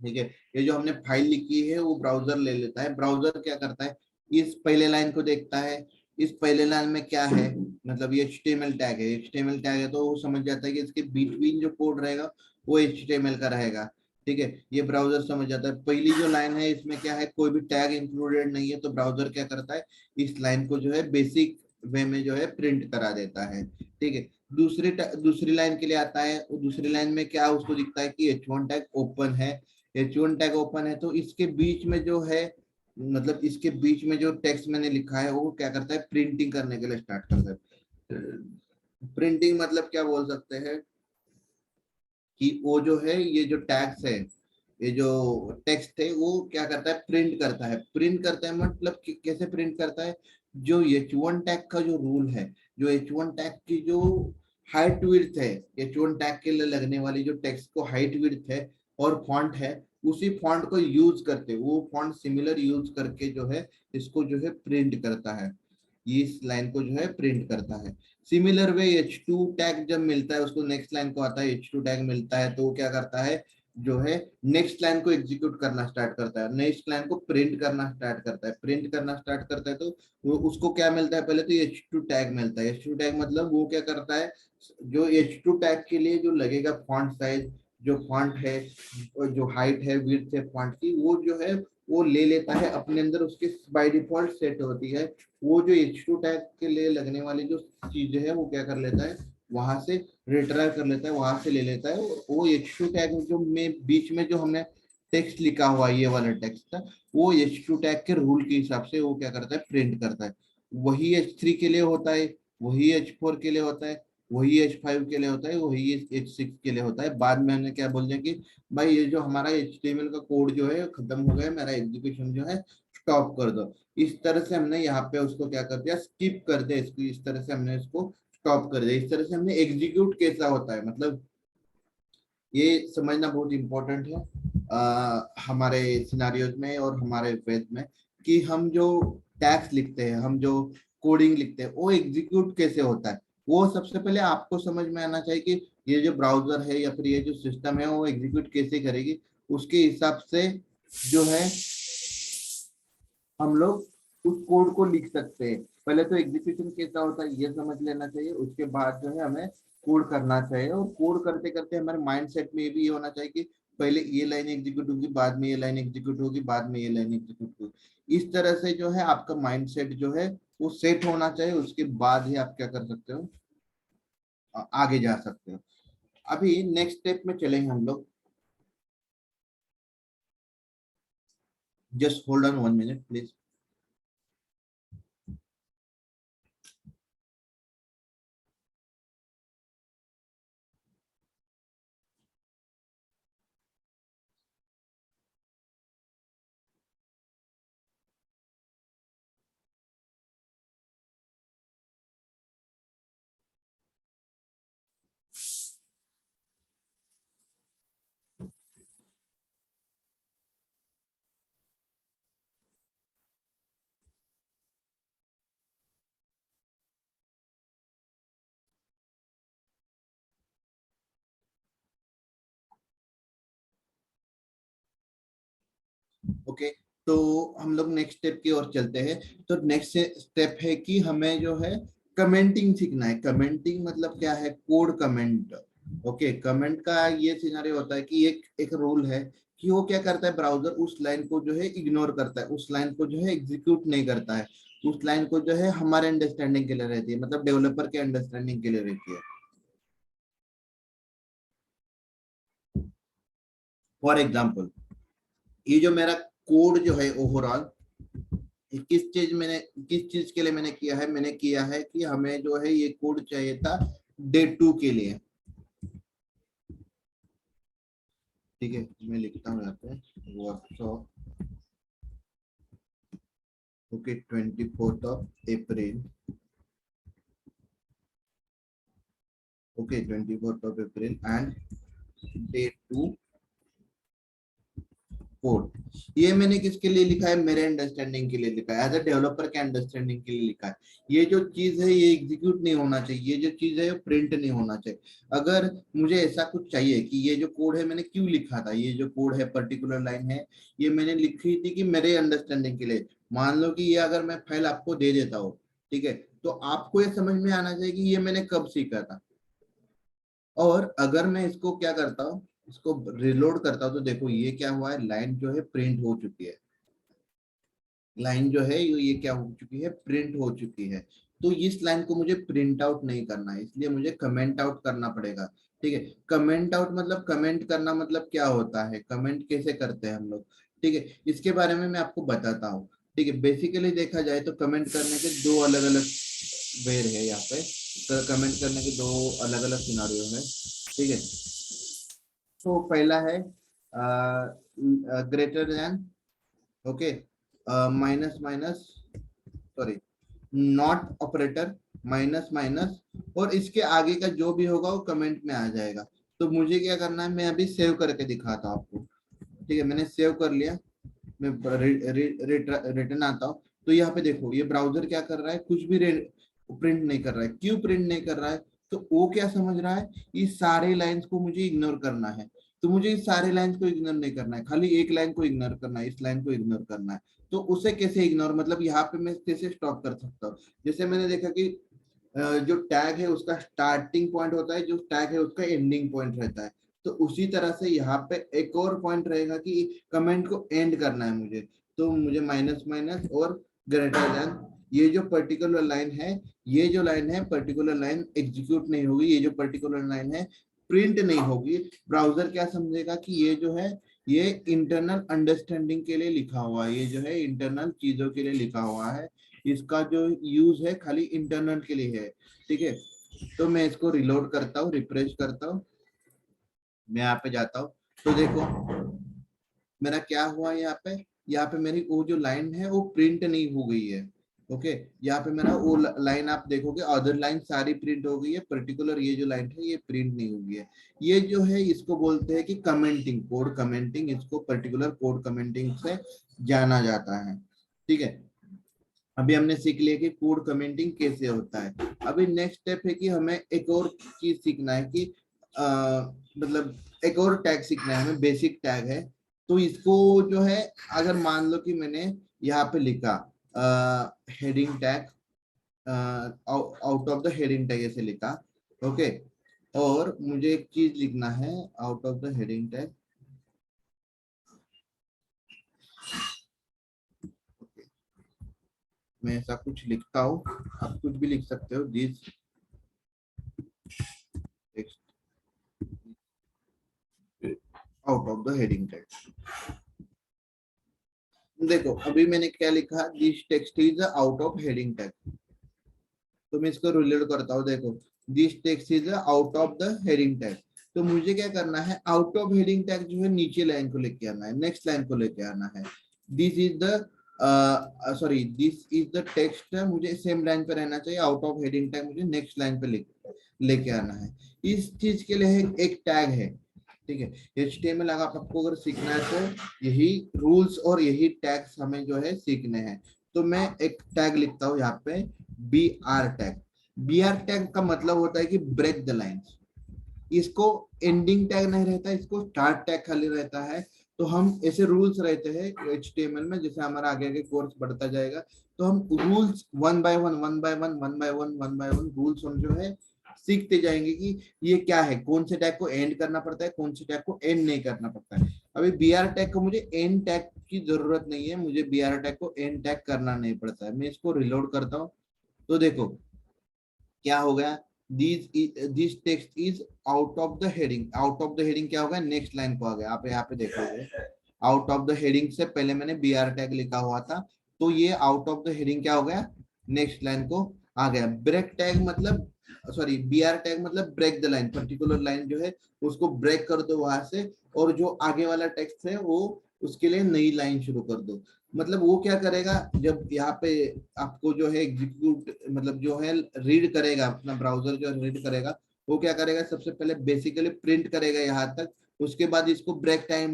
Speaker 1: ठीक है, ये जो हमने फाइल लिखी है वो ब्राउजर ले लेता है। ब्राउजर क्या करता है, इस पहले लाइन को देखता है। इस पहले लाइन में क्या है, मतलब ये HTML टैग है। HTML टैग है तो वो समझ जाता है कि इसके बिटवीन जो कोड रहेगा वो HTML का रहेगा। ठीक है, ये ब्राउजर समझ जाता है। पहली जो लाइन है इसमें क्या है, कोई भी टैग इंक्लूडेड नहीं है, तो ब्राउजर क्या करता है, इस लाइन को जो है बेसिक वे में जो है प्रिंट करा देता है। ठीक है, दूसरी लाइन के लिए आता है। दूसरी लाइन में क्या उसको दिखता है कि H1 टैग ओपन है। H1 टैग ओपन है तो इसके बीच में जो है, मतलब इसके बीच में जो टेक्स्ट मैंने लिखा है वो क्या करता है, प्रिंटिंग करने के लिए स्टार्ट करता है। प्रिंटिंग मतलब क्या बोल सकते हैं कि वो जो है ये जो टैग्स है, ये जो टेक्स्ट है वो क्या करता है, प्रिंट करता है। प्रिंट करता है मतलब कैसे प्रिंट करता है, जो H1 टैग का जो रूल है, जो H1 टैग की जो हाइट विड्थ है, H1 टैग के लिए लगने वाली जो टेक्स्ट को हाइट विड्थ है और फॉन्ट है, उसी फॉन्ट को यूज करते, वो फॉन्ट सिमिलर यूज करके जो है इसको जो है प्रिंट करता है। ये इस लाइन को जो है प्रिंट करता है। सिमिलर वे H2 टैग जब मिलता है उसको, नेक्स्ट लाइन को आता है H2 टैग मिलता है तो वो क्या करता है, जो है नेक्स्ट लाइन को एग्जीक्यूट करना स्टार्ट करता है, नेक्स्ट लाइन को प्रिंट करना स्टार्ट करता है। प्रिंट करना स्टार्ट करता है तो वो उसको क्या मिलता है, पहले तो H2 टैग मिलता है। H2 टैग मतलब वो क्या करता है, जो H2 टैग के लिए जो लगेगा फॉन्ट साइज, जो फॉन्ट है, जो हाइट है, विड्थ है फॉन्ट की, वो जो है वो ले लेता है अपने अंदर, उसकी बाय डिफॉल्ट सेट होती है। वो जो H2 टैग के लिए लगने वाली जो चीज है वो क्या कर लेता है, वहां से रिट्राइव कर लेता है, वहां से ले लेता है। वो H2 टैग जो में बीच में जो हमने टेक्स्ट लिखा हुआ ये वाला टेक्स्ट था, वो H2 टैग के रूल के हिसाब से वो क्या करता है, प्रिंट करता है। वही H3 के लिए होता है, वही H4 के लिए होता है, वही H5 के लिए होता है, वही H6 के लिए होता है। बाद में हमने क्या बोल दिया कि भाई ये जो हमारा HTML का कोड जो है खत्म हो गया, मेरा एग्जीक्यूशन जो है स्टॉप कर दो। इस तरह से हमने यहाँ पे उसको क्या कर दिया, स्किप कर दिया इसको, इस तरह से हमने इसको स्टॉप कर दिया। इस तरह से हमने एग्जीक्यूट कैसा होता है, मतलब ये समझना बहुत इंपॉर्टेंट है हमारे सिनारियोज में और हमारे वेद में, कि हम जो टैग्स लिखते हैं, हम जो कोडिंग लिखते हैं, वो एग्जीक्यूट कैसे होता है। वो सबसे पहले आपको समझ में आना चाहिए कि ये जो ब्राउजर है या फिर ये जो सिस्टम है वो एग्जीक्यूट कैसे करेगी। उसके हिसाब से जो है हम लोग उस कोड को लिख सकते हैं। पहले तो एग्जीक्यूशन कैसा होता है ये समझ लेना चाहिए, उसके बाद जो है हमें कोड करना चाहिए। और कोड करते करते हमारे माइंड सेट में भी ये होना चाहिए कि पहले ये लाइन एग्जीक्यूट होगी, बाद में ये लाइन एग्जीक्यूट होगी, बाद में ये लाइन एग्जीक्यूट होगी। इस तरह से जो है आपका माइंड सेट जो है वो सेट होना चाहिए, उसके बाद ही आप क्या कर सकते हो, आगे जा सकते हो। अभी नेक्स्ट स्टेप में चलेंगे हम लोग। Just hold on 1 minute please. Okay, तो हम लोग नेक्स्ट स्टेप की ओर चलते हैं। तो नेक्स्ट स्टेप है कि हमें जो है कमेंटिंग सीखना है। कमेंटिंग मतलब क्या है? Code comment. ओके, कमेंट का ये सिनेरियो होता है कि एक एक रूल है कि वो क्या करता है, ब्राउजर उस लाइन को जो है इग्नोर करता है, उस लाइन को जो है एग्जीक्यूट नहीं करता है, उस लाइन को जो है हमारे अंडरस्टैंडिंग के लिए रहती है, मतलब डेवलपर के अंडरस्टैंडिंग के लिए रहती है। फॉर एग्जाम्पल, ये जो मेरा कोड जो है ओवरऑल, किस चीज के लिए मैंने किया है? मैंने किया है कि हमें जो है ये कोड चाहिए था डे 2 के लिए। ठीक है, मैं लिखता हूँ यहाँ पे workshop. Okay, 24 April. Okay, 24 April and day 2 code. ये मैंने किसके लिए लिखा है? मेरे अंडरस्टैंडिंग के लिए लिखा है, एज अ डेवलपर के अंडरस्टैंडिंग के लिए लिखा है। ये जो चीज है ये एग्जीक्यूट नहीं होना चाहिए, ये जो चीज है प्रिंट नहीं होना चाहिए। अगर मुझे ऐसा कुछ चाहिए कि ये जो कोड है मैंने क्यों लिखा था, ये जो कोड है पर्टिकुलर लाइन है, ये मैंने लिखी थी कि मेरे अंडरस्टैंडिंग के लिए। मान लो कि ये अगर मैं फाइल आपको दे देता हूँ, ठीक है, तो आपको ये समझ में आना चाहिए कि ये मैंने कब सीखा था। और अगर मैं इसको क्या करता हूँ, इसको रिलोड करता हूँ, तो देखो ये क्या हुआ है, लाइन जो है प्रिंट हो चुकी है। लाइन जो है ये क्या हो चुकी है? प्रिंट हो चुकी है। तो इस लाइन को मुझे प्रिंट आउट नहीं करना है, इसलिए मुझे कमेंट आउट करना पड़ेगा। ठीक है, कमेंट आउट मतलब कमेंट करना मतलब क्या होता है, कमेंट कैसे करते हैं हम लोग, ठीक है, इसके बारे में मैं आपको बताता हूँ। ठीक है, बेसिकली देखा जाए तो कमेंट करने के दो अलग अलग वे है यहाँ पे। तो कमेंट करने के दो अलग अलग सिनारियो है। ठीक है, तो पहला है greater than, okay, minus minus, sorry, not operator, minus minus, और इसके आगे का जो भी होगा वो कमेंट में आ जाएगा। तो मुझे क्या करना है, मैं अभी सेव करके दिखाता हूँ आपको। ठीक है, मैंने सेव कर लिया। मैं रिटर्न आता हूँ, तो यहाँ पे देखो ये ब्राउजर क्या कर रहा है, कुछ भी प्रिंट नहीं कर रहा है। क्यों प्रिंट नहीं कर रहा है? तो वो क्या समझ रहा है, इस सारे लाइंस को मुझे इग्नोर करना है। तो मुझे इस सारे लाइंस को इग्नोर नहीं करना है, खाली एक लाइन को इग्नोर करना है, इस लाइन को इग्नोर करना है। तो उसे कैसे इग्नोर, मतलब यहाँ पे मैं कैसे स्टॉप कर सकता हूँ? जैसे मैंने देखा कि जो टैग है उसका स्टार्टिंग पॉइंट होता है, जो टैग है उसका एंडिंग पॉइंट रहता है। तो उसी तरह से यहाँ पे एक और पॉइंट रहेगा कि कमेंट को एंड करना है मुझे। तो मुझे माइनस माइनस और ग्रेटर देन, ये जो पर्टिकुलर लाइन है, ये जो लाइन है पर्टिकुलर लाइन एग्जीक्यूट नहीं होगी, ये जो पर्टिकुलर लाइन है प्रिंट नहीं होगी। ब्राउजर क्या समझेगा कि ये जो है ये इंटरनल अंडरस्टैंडिंग के लिए लिखा हुआ है, ये जो है इंटरनल चीजों के लिए लिखा हुआ है, इसका जो यूज है खाली इंटरनल के लिए है। ठीक है, तो मैं इसको रिलोड करता हूँ, रिफ्रेश करता हूँ, मैं यहाँ पे जाता हूँ, तो देखो मेरा क्या हुआ यहाँ पे, यहाँ पे मेरी वो जो लाइन है वो प्रिंट नहीं हो गई है। ओके, यहाँ पे मेरा वो लाइन आप देखोगे, अदर लाइन सारी प्रिंट हो गई है, पर्टिकुलर ये जो लाइन है ये प्रिंट नहीं हो गई है। ये जो है इसको बोलते हैं कि कमेंटिंग, कोड कमेंटिंग, इसको पर्टिकुलर कोड कमेंटिंग से जाना जाता है। ठीक है, अभी हमने सीख लिया कि कोड कमेंटिंग कैसे होता है। अभी नेक्स्ट स्टेप है कि हमें एक और चीज सीखना है कि मतलब एक और टैग सीखना है हमें, बेसिक टैग है। तो इसको जो है, अगर मान लो कि मैंने यहाँ पे लिखा heading tag, out of the heading tag ऐसे लिखा, ओके, और मुझे एक चीज लिखना है out of the heading tag. मैं ऐसा कुछ लिखता हूँ, आप कुछ भी लिख सकते हो, this out of the heading tag. देखो अभी मैंने क्या लिखा, this text is out of heading tag. तो मैं इसको रिलोड करता हूँ, देखो this text is out of the heading tag. तो मुझे क्या करना है, आउट ऑफ हेडिंग टैग जो है नीचे लाइन को लेके आना है, नेक्स्ट लाइन को लेके आना है। This is the sorry, this is the text, मुझे सेम लाइन पे रहना चाहिए, आउट ऑफ हेडिंग टैग मुझे नेक्स्ट लाइन पे लेके आना है। इस चीज के लिए एक टैग है। ठीक है, HTML अगर आपको अगर सीखना है तो यही रूल्स और यही टैग्स हमें जो है सीखने हैं। तो मैं एक टैग लिखता हूँ यहाँ पे, BR टैग। BR टैग का मतलब होता है कि ब्रेक द लाइंस। इसको एंडिंग टैग नहीं रहता, इसको स्टार्ट टैग खाली रहता है। तो हम ऐसे रूल्स रहते हैं HTML में, जैसे हमारा आगे आगे कोर्स बढ़ता जाएगा तो हम rules one by one rules हम जो है सीखते जाएंगे कि ये क्या है, कौन से टैग को एंड करना पड़ता है, कौन से टैग को एंड नहीं करना पड़ता है। अभी BR टैग को मुझे एंड टैग की जरूरत नहीं है, मुझे BR टैग को एंड टैग करना नहीं पड़ता है। मैं इसको रिलोड करता हूँ तो देखो क्या हो गया, this text is out of the heading. Out of the heading क्या हो गया, नेक्स्ट लाइन को आ गया। आप यहाँ पे देखोगे आउट ऑफ द हेडिंग से पहले मैंने BR टैग लिखा हुआ था, तो ये आउट ऑफ द हेडिंग क्या हो गया, नेक्स्ट लाइन को आ गया। ब्रेक टैग मतलब सॉरी BR टैग मतलब break the line, particular line जो है उसको ब्रेक कर दो वहां से, और जो आगे वाला टेक्स्ट है वो उसके लिए नई लाइन शुरू कर दो। मतलब वो क्या करेगा, जब यहाँ पे आपको जो है एग्जीक्यूट मतलब जो है रीड करेगा, अपना ब्राउजर जो रीड करेगा, वो क्या करेगा, सबसे पहले बेसिकली प्रिंट करेगा यहाँ तक, उसके बाद इसको ब्रेक टैग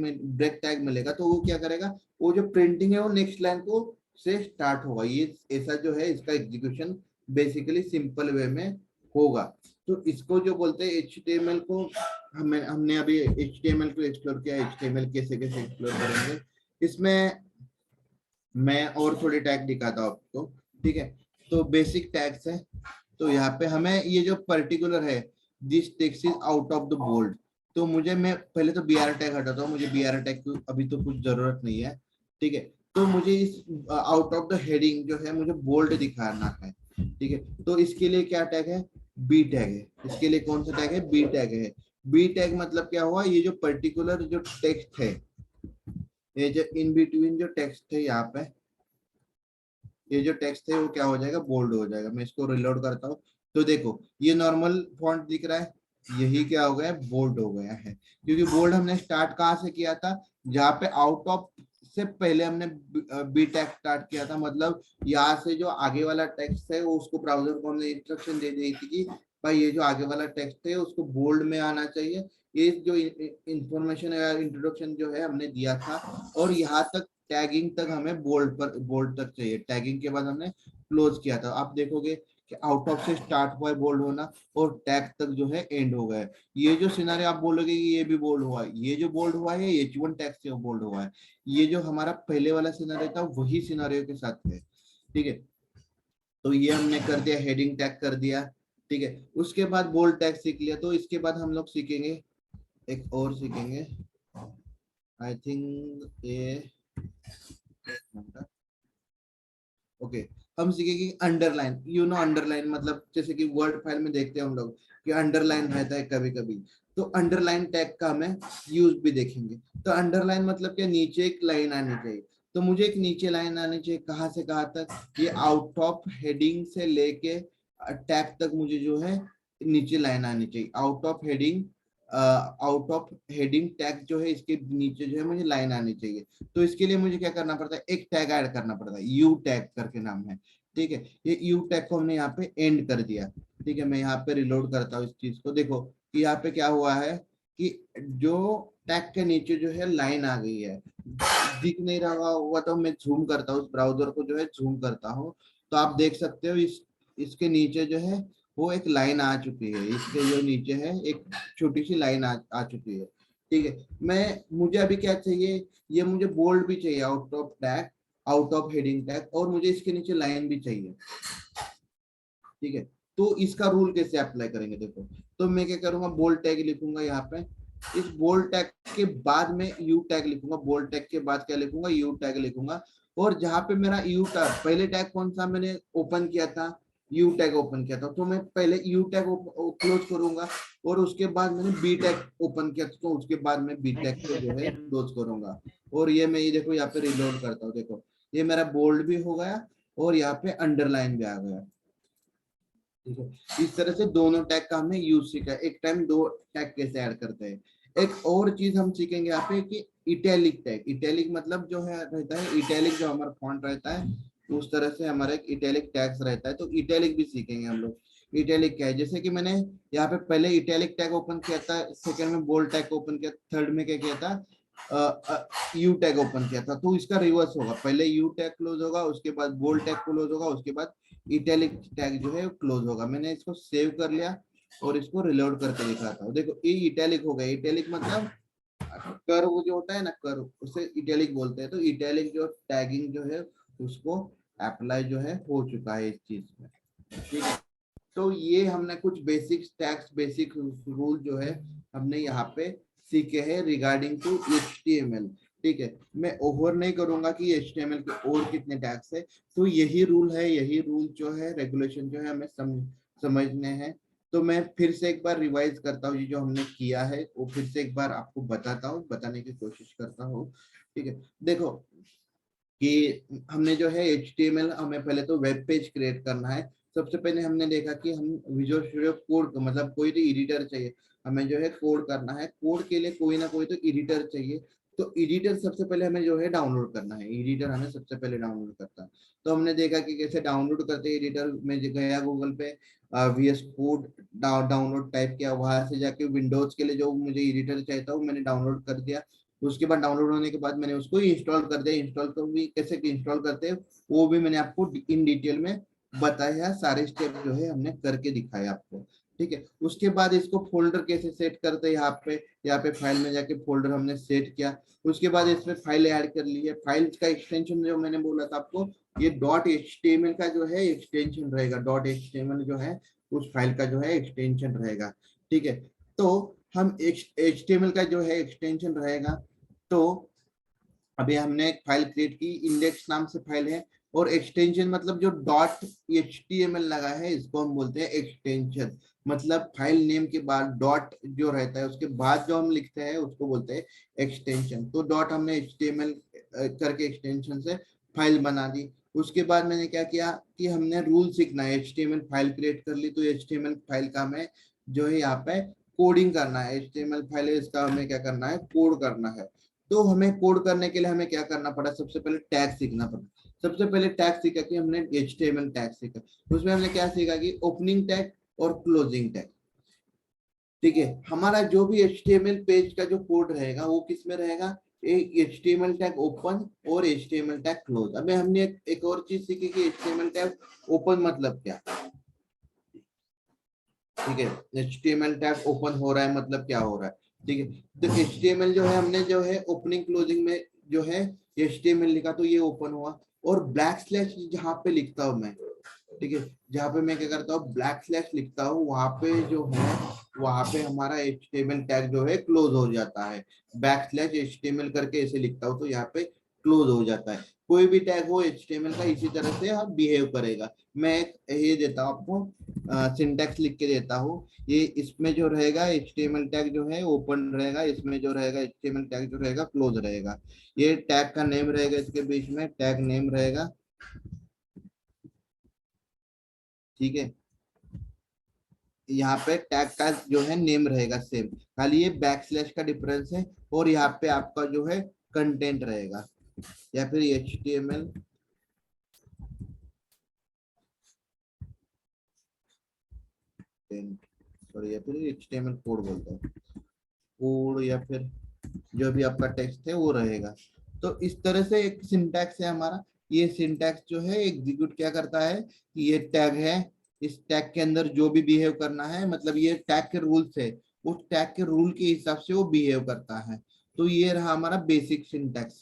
Speaker 1: मिलेगा, तो वो क्या करेगा, वो जो प्रिंटिंग है वो नेक्स्ट लाइन को से स्टार्ट होगा। ये ऐसा जो है इसका एग्जीक्यूशन बेसिकली सिंपल वे में होगा। तो इसको जो बोलते हैं HTML को, हमने अभी HTML को एक्सप्लोर किया, HTML कैसे कैसे एक्सप्लोर करेंगे। इसमें मैं और थोड़े टैग दिखाता हूँ आपको, ठीक है। तो बेसिक टैग्स है, तो यहाँ पे हमें ये जो पर्टिकुलर है, this text is out of the bold, तो मुझे, मैं पहले तो BR टैग हटाता हूँ, मुझे BR टैग की अभी तो कुछ जरूरत नहीं है, ठीक है। तो मुझे इस आउट ऑफ द हेडिंग जो है मुझे बोल्ड दिखाना है, ठीक है। तो इसके लिए क्या टैग है, B टैग है। इसके लिए कौन सा टैग है, B टैग है। B टैग मतलब क्या हुआ, ये जो पर्टिकुलर जो टेक्स्ट है, ये जो इन बिटवीन जो टेक्स्ट है यहाँ पे, ये जो टेक्स्ट है वो क्या हो जाएगा, बोल्ड हो जाएगा। मैं इसको रिलोड करता हूँ तो देखो ये नॉर्मल फॉन्ट दिख रहा है, यही क्या हो गया, बोल्ड हो गया है। क्योंकि बोल्ड हमने स्टार्ट कहाँ से किया था, जहाँ पे आउट ऑफ से पहले हमने B टैग स्टार्ट किया था, मतलब यहाँ से जो आगे वाला टेक्स्ट है वो उसको ब्राउजर को हमने इंस्ट्रक्शन दे दी थी कि भाई ये जो आगे वाला टेक्स्ट है उसको बोल्ड में आना चाहिए। ये जो इंफॉर्मेशन या इंट्रोडक्शन जो है हमने दिया था, और यहाँ तक टैगिंग तक हमें बोल्ड तक चाहिए। टैगिंग के बाद हमने क्लोज किया था। आप देखोगे कि आउट ऑफ से स्टार्ट हुआ है बोल्ड होना, और टैग तक जो है एंड हो गया है। ये जो सिनारियो आप बोलोगे कि ये भी बोल्ड हुआ है, ये जो बोल्ड हुआ है ये H1 टैग से बोल्ड हुआ है। ये जो हमारा पहले वाला सिनारियो था वही सिनारियो के साथ है, ठीक है। तो ये हमने कर दिया, हेडिंग टैग कर दिया, ठीक है। उसके बाद बोल्ड टैग सीख लिया, तो इसके बाद हम लोग सीखेंगे, एक और सीखेंगे, आई थिंक ये ओके हम सीखेंगे अंडरलाइन। अंडरलाइन मतलब जैसे कि वर्ड फाइल में देखते हैं हम लोग कि अंडरलाइन रहता है कभी कभी, तो अंडरलाइन टैग का हमें यूज भी देखेंगे। तो अंडरलाइन मतलब क्या, नीचे एक लाइन आनी चाहिए। तो मुझे एक नीचे लाइन आनी चाहिए, कहाँ से कहाँ तक, ये आउट ऑफ हेडिंग से लेके टैग तक मुझे जो है नीचे लाइन आनी चाहिए। आउट ऑफ हेडिंग टैग जो है इसके नीचे जो है मुझे लाइन आनी चाहिए। तो इसके लिए मुझे क्या करना पड़ता है, एक टैग ऐड करना पड़ता है, यू टैग करके नाम है, ठीक है। ये यू टैग को हमने यहाँ पे एंड कर दिया, ठीक है। मैं यहाँ पे रिलोड करता हूँ इस चीज को, देखो कि यहाँ पे क्या हुआ है कि जो टैग के नीचे जो है लाइन आ गई है। दिख नहीं रहा हुआ तो मैं जूम करता हूँ, उस ब्राउजर को जो है जूम करता हूँ, तो आप देख सकते हो इसके नीचे जो है वो एक लाइन आ चुकी है। इसके जो नीचे है एक छोटी सी लाइन आ चुकी है, ठीक है। मुझे अभी क्या चाहिए, ये मुझे बोल्ड भी चाहिए, out of tag, out of heading tag, और मुझे इसके नीचे लाइन भी चाहिए, ठीक है। तो इसका रूल कैसे अप्लाई करेंगे, देखो। तो मैं क्या करूंगा, बोल्ड टैग लिखूंगा यहाँ पे, इस बोल्ड टैग के बाद में यू टैग लिखूंगा, बोल्ड टैग के बाद क्या लिखूंगा, यू टैग लिखूंगा। और जहां पे मेरा यू टैग, पहले टैग कौन सा मैंने ओपन किया था, यू टैग ओपन किया था, तो मैं पहले यू टैग क्लोज करूंगा, और उसके बाद मैंने बी टैग ओपन किया था, तो उसके बाद मैं बी टैग को जो है क्लोज करूंगा। और ये मैं ये देखो यहाँ पे रिलोड करता हूँ, देखो ये मेरा बोल्ड भी हो गया और यहाँ पे अंडरलाइन भी आ गया, ठीक है। इस तरह से दोनों टैग का हमने यूज सीखा, एक टाइम दो टैग कैसे ऐड करते हैं। एक और चीज हम सीखेंगे यहाँ पे कि इटैलिक टैग। इटैलिक मतलब जो है रहता है, इटैलिक जो हमारा फॉन्ट रहता है उस तरह से हमारा एक इटैलिक टैग्स रहता है, तो इटैलिक भी सीखेंगे हम लोग। इटैलिक क्या है, जैसे कि मैंने यहाँ पे पहले इटैलिक टैग ओपन किया था, सेकंड में बोल्ड टैग ओपन किया, थर्ड में क्या किया था, यू टैग ओपन किया था। तो इसका रिवर्स होगा, पहले यू टैग क्लोज होगा, उसके बाद बोल्ड टैग क्लोज होगा, उसके बाद इटैलिक टैग जो है क्लोज होगा। मैंने इसको सेव कर लिया और इसको रिलोड करके दिखाता हूँ, देखो ये इटैलिक हो गया। इटैलिक मतलब कर्व जो होता है ना, कर्व उसे इटैलिक बोलते हैं। तो इटैलिक जो टैगिंग जो है उसको अप्लाई जो है हो चुका है इस चीज में, ठीक है। तो ये हमने कुछ बेसिक टैग्स, बेसिक रूल जो है हमने यहाँ पे सीखे हैं रिगार्डिंग टू HTML, ठीक है। मैं ओवर नहीं करूंगा कि HTML के और कितने टैग्स है। तो यही रूल है, यही रूल जो है, रेगुलेशन जो है हमें समझने हैं। तो मैं फिर से एक बार रिवाइज करता हूँ, ये जो हमने किया है वो फिर से एक बार आपको बताता हूँ, बताने की कोशिश करता हूँ, ठीक है। देखो कि हमने जो है HTML, हमें पहले तो वेब पेज क्रिएट करना है। सबसे पहले हमने देखा कि हम विजुअल स्टूडियो कोड, मतलब कोई भी एडिटर चाहिए, हमें जो है कोड करना है। कोड के लिए कोई ना कोई तो एडिटर चाहिए। तो एडिटर सबसे पहले हमें जो है डाउनलोड करना है, एडिटर हमें सबसे पहले डाउनलोड करता है। तो हमने देखा कि कैसे डाउनलोड करते हैं एडिटर। में गया गूगल पे, VS कोड डाउनलोड टाइप किया, वहां से जाके विंडोज के लिए जो मुझे एडिटर चाहिए था वो मैंने डाउनलोड कर दिया। उसके बाद डाउनलोड होने के बाद मैंने उसको इंस्टॉल कर दिया। इंस्टॉल को भी कैसे इंस्टॉल करते हैं वो भी मैंने आपको इन डिटेल में बताया, सारे स्टेप जो है हमने करके दिखाया आपको, ठीक है। उसके बाद इसको फोल्डर कैसे सेट करते हैं, यहाँ पे फाइल में जाके फोल्डर हमने सेट किया। उसके बाद इसमें फाइल ऐड कर ली है। फाइल का एक्सटेंशन जो मैंने बोला था आपको, ये .html का जो है एक्सटेंशन रहेगा। .html जो है उस फाइल का जो है एक्सटेंशन रहेगा, ठीक है। तो हम HTML का जो है एक्सटेंशन रहेगा। तो अभी हमने एक फाइल क्रिएट की, इंडेक्स नाम से फाइल है। और एक्सटेंशन मतलब जो .html लगा है इसको हम बोलते हैं एक्सटेंशन। मतलब फाइल नेम के बाद डॉट जो रहता है उसके बाद जो हम लिखते हैं उसको बोलते हैं एक्सटेंशन। तो डॉट हमने HTML करके एक्सटेंशन से फाइल बना दी। उसके बाद मैंने क्या किया कि हमने रूल सीखना है। HTML फाइल क्रिएट कर ली, तो HTML फाइल का हमें जो है यहाँ पे कोडिंग करना है। HTML फाइल है, इसका हमें क्या करना है, कोड करना है। तो हमें कोड करने के लिए हमें क्या करना पड़ा, सबसे पहले टैग सीखना पड़ा। सबसे पहले टैग सीखा कि हमने HTML टैग सीखा। उसमें हमने क्या सीखा कि ओपनिंग टैग और क्लोजिंग टैग, ठीक है। हमारा जो भी HTML पेज का जो कोड रहेगा वो किस में रहेगा, एक HTML टैग ओपन और HTML टैग क्लोज। अबे हमने एक और चीज सीखी कि HTML टैग ओपन मतलब क्या, ठीक है। HTML टैग ओपन हो रहा है मतलब क्या हो रहा है, ठीक है। तो HTML जो है हमने जो है ओपनिंग क्लोजिंग में जो है HTML लिखा तो ये ओपन हुआ। और ब्लैक स्लैश जहां पे लिखता हूं मैं, ठीक है, जहां पे मैं क्या करता हूँ ब्लैक स्लैश लिखता हूँ, वहां पे जो है वहां पे हमारा HTML टैग जो है क्लोज हो जाता है। बैक स्लैश HTML करके ऐसे लिखता हूँ तो यहाँ पे क्लोज हो जाता है। कोई भी टैग हो HTML का इसी तरह से हम बिहेव करेगा। मैं एक ये देता हूँ आपको, सिंटैक्स लिख के देता हूँ। ये इसमें जो रहेगा HTML टैग जो है ओपन रहेगा, इसमें जो रहेगा HTML टैग जो रहेगा क्लोज रहेगा। ये टैग का नेम रहेगा, इसके बीच में टैग नेम रहेगा, ठीक है। यहाँ पे टैग का जो है नेम रहेगा सेम, खाली ये बैक स्लैश का डिफरेंस है। और यहाँ पे आपका जो है कंटेंट रहेगा, या फिर HTML सॉरी, या फिर HTML कोड बोलते हैं, कोड, या फिर जो भी आपका टेक्स्ट है वो रहेगा। तो इस तरह से एक सिंटैक्स है हमारा। ये सिंटैक्स जो है एग्जीक्यूट क्या करता है कि ये टैग है, इस टैग के अंदर जो भी बिहेव करना है, मतलब ये टैग के रूल्स है, उस टैग के रूल के हिसाब से वो बिहेव करता है। तो ये रहा हमारा बेसिक सिंटैक्स,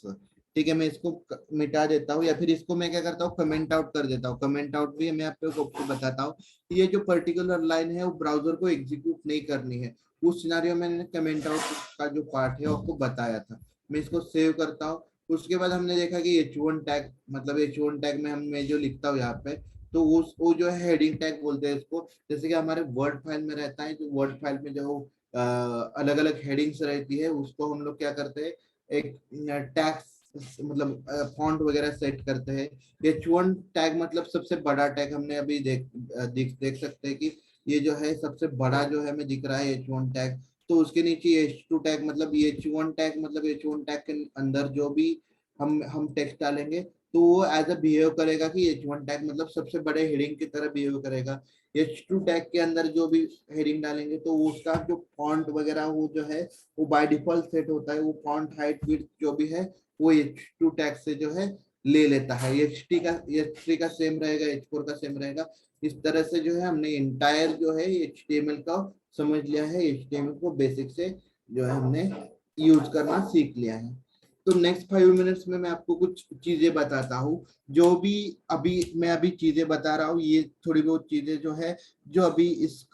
Speaker 1: ठीक है। मैं इसको मिटा देता हूँ, या फिर इसको मैं क्या करता हूँ कमेंट आउट कर देता हूँ। कमेंट आउट भी मैं आपको बताता हूँ। ये जो पर्टिकुलर लाइन है वो ब्राउजर को एग्जीक्यूट नहीं करनी है। उस सिनारियो में मैंने कमेंट आउट का जो पार्ट है आपको बताया था। मैं इसको सेव करता हूँ। उसके बाद हमने देखा कि H1 टैग, मतलब H1 टैग में हम मैं जो लिखता हूँ यहाँ पे, तो वो जो है हेडिंग टैग बोलते हैं इसको। जैसे कि हमारे वर्ड फाइल में रहता है, जो वर्ड फाइल में जो अलग अलग हेडिंग्स रहती है उसको हम लोग क्या करते हैं, एक टैग मतलब फॉन्ट वगैरह सेट करते हैं। H1 टैग मतलब सबसे बड़ा टैग, हमने अभी देख सकते हैं कि ये जो है सबसे बड़ा जो है हमें दिख रहा है H1 टैग। तो उसके नीचे H2 टैग, मतलब H1 टैग, मतलब H1 टैग के अंदर जो भी हम टेक्स्ट डालेंगे तो वो एज अ बिहेव करेगा कि H1 टैग मतलब सबसे बड़े हेडिंग की तरह बिहेव करेगा। H2 टैग के अंदर जो भी हेडिंग डालेंगे तो उसका जो फॉन्ट वगैरह वो जो है वो बाय डिफॉल्ट सेट होता है। वो फॉन्ट हाइट विड्थ जो भी है वो H2 टैग से जो है ले लेता है। H3 का सेम रहेगा, H4 का सेम रहेगा। इस तरह से जो है हमने इंटायर जो है HTML का समझ लिया है। HTML को बेसिक से जो है हमने यूज करना सीख लिया है। तो नेक्स्ट 5 मिनट्स में मैं आपको कुछ चीजें बताता हूँ, जो भी अभी चीजें बता रहा हूँ, ये थोड़ी बहुत चीजें जो है, जो अभी इस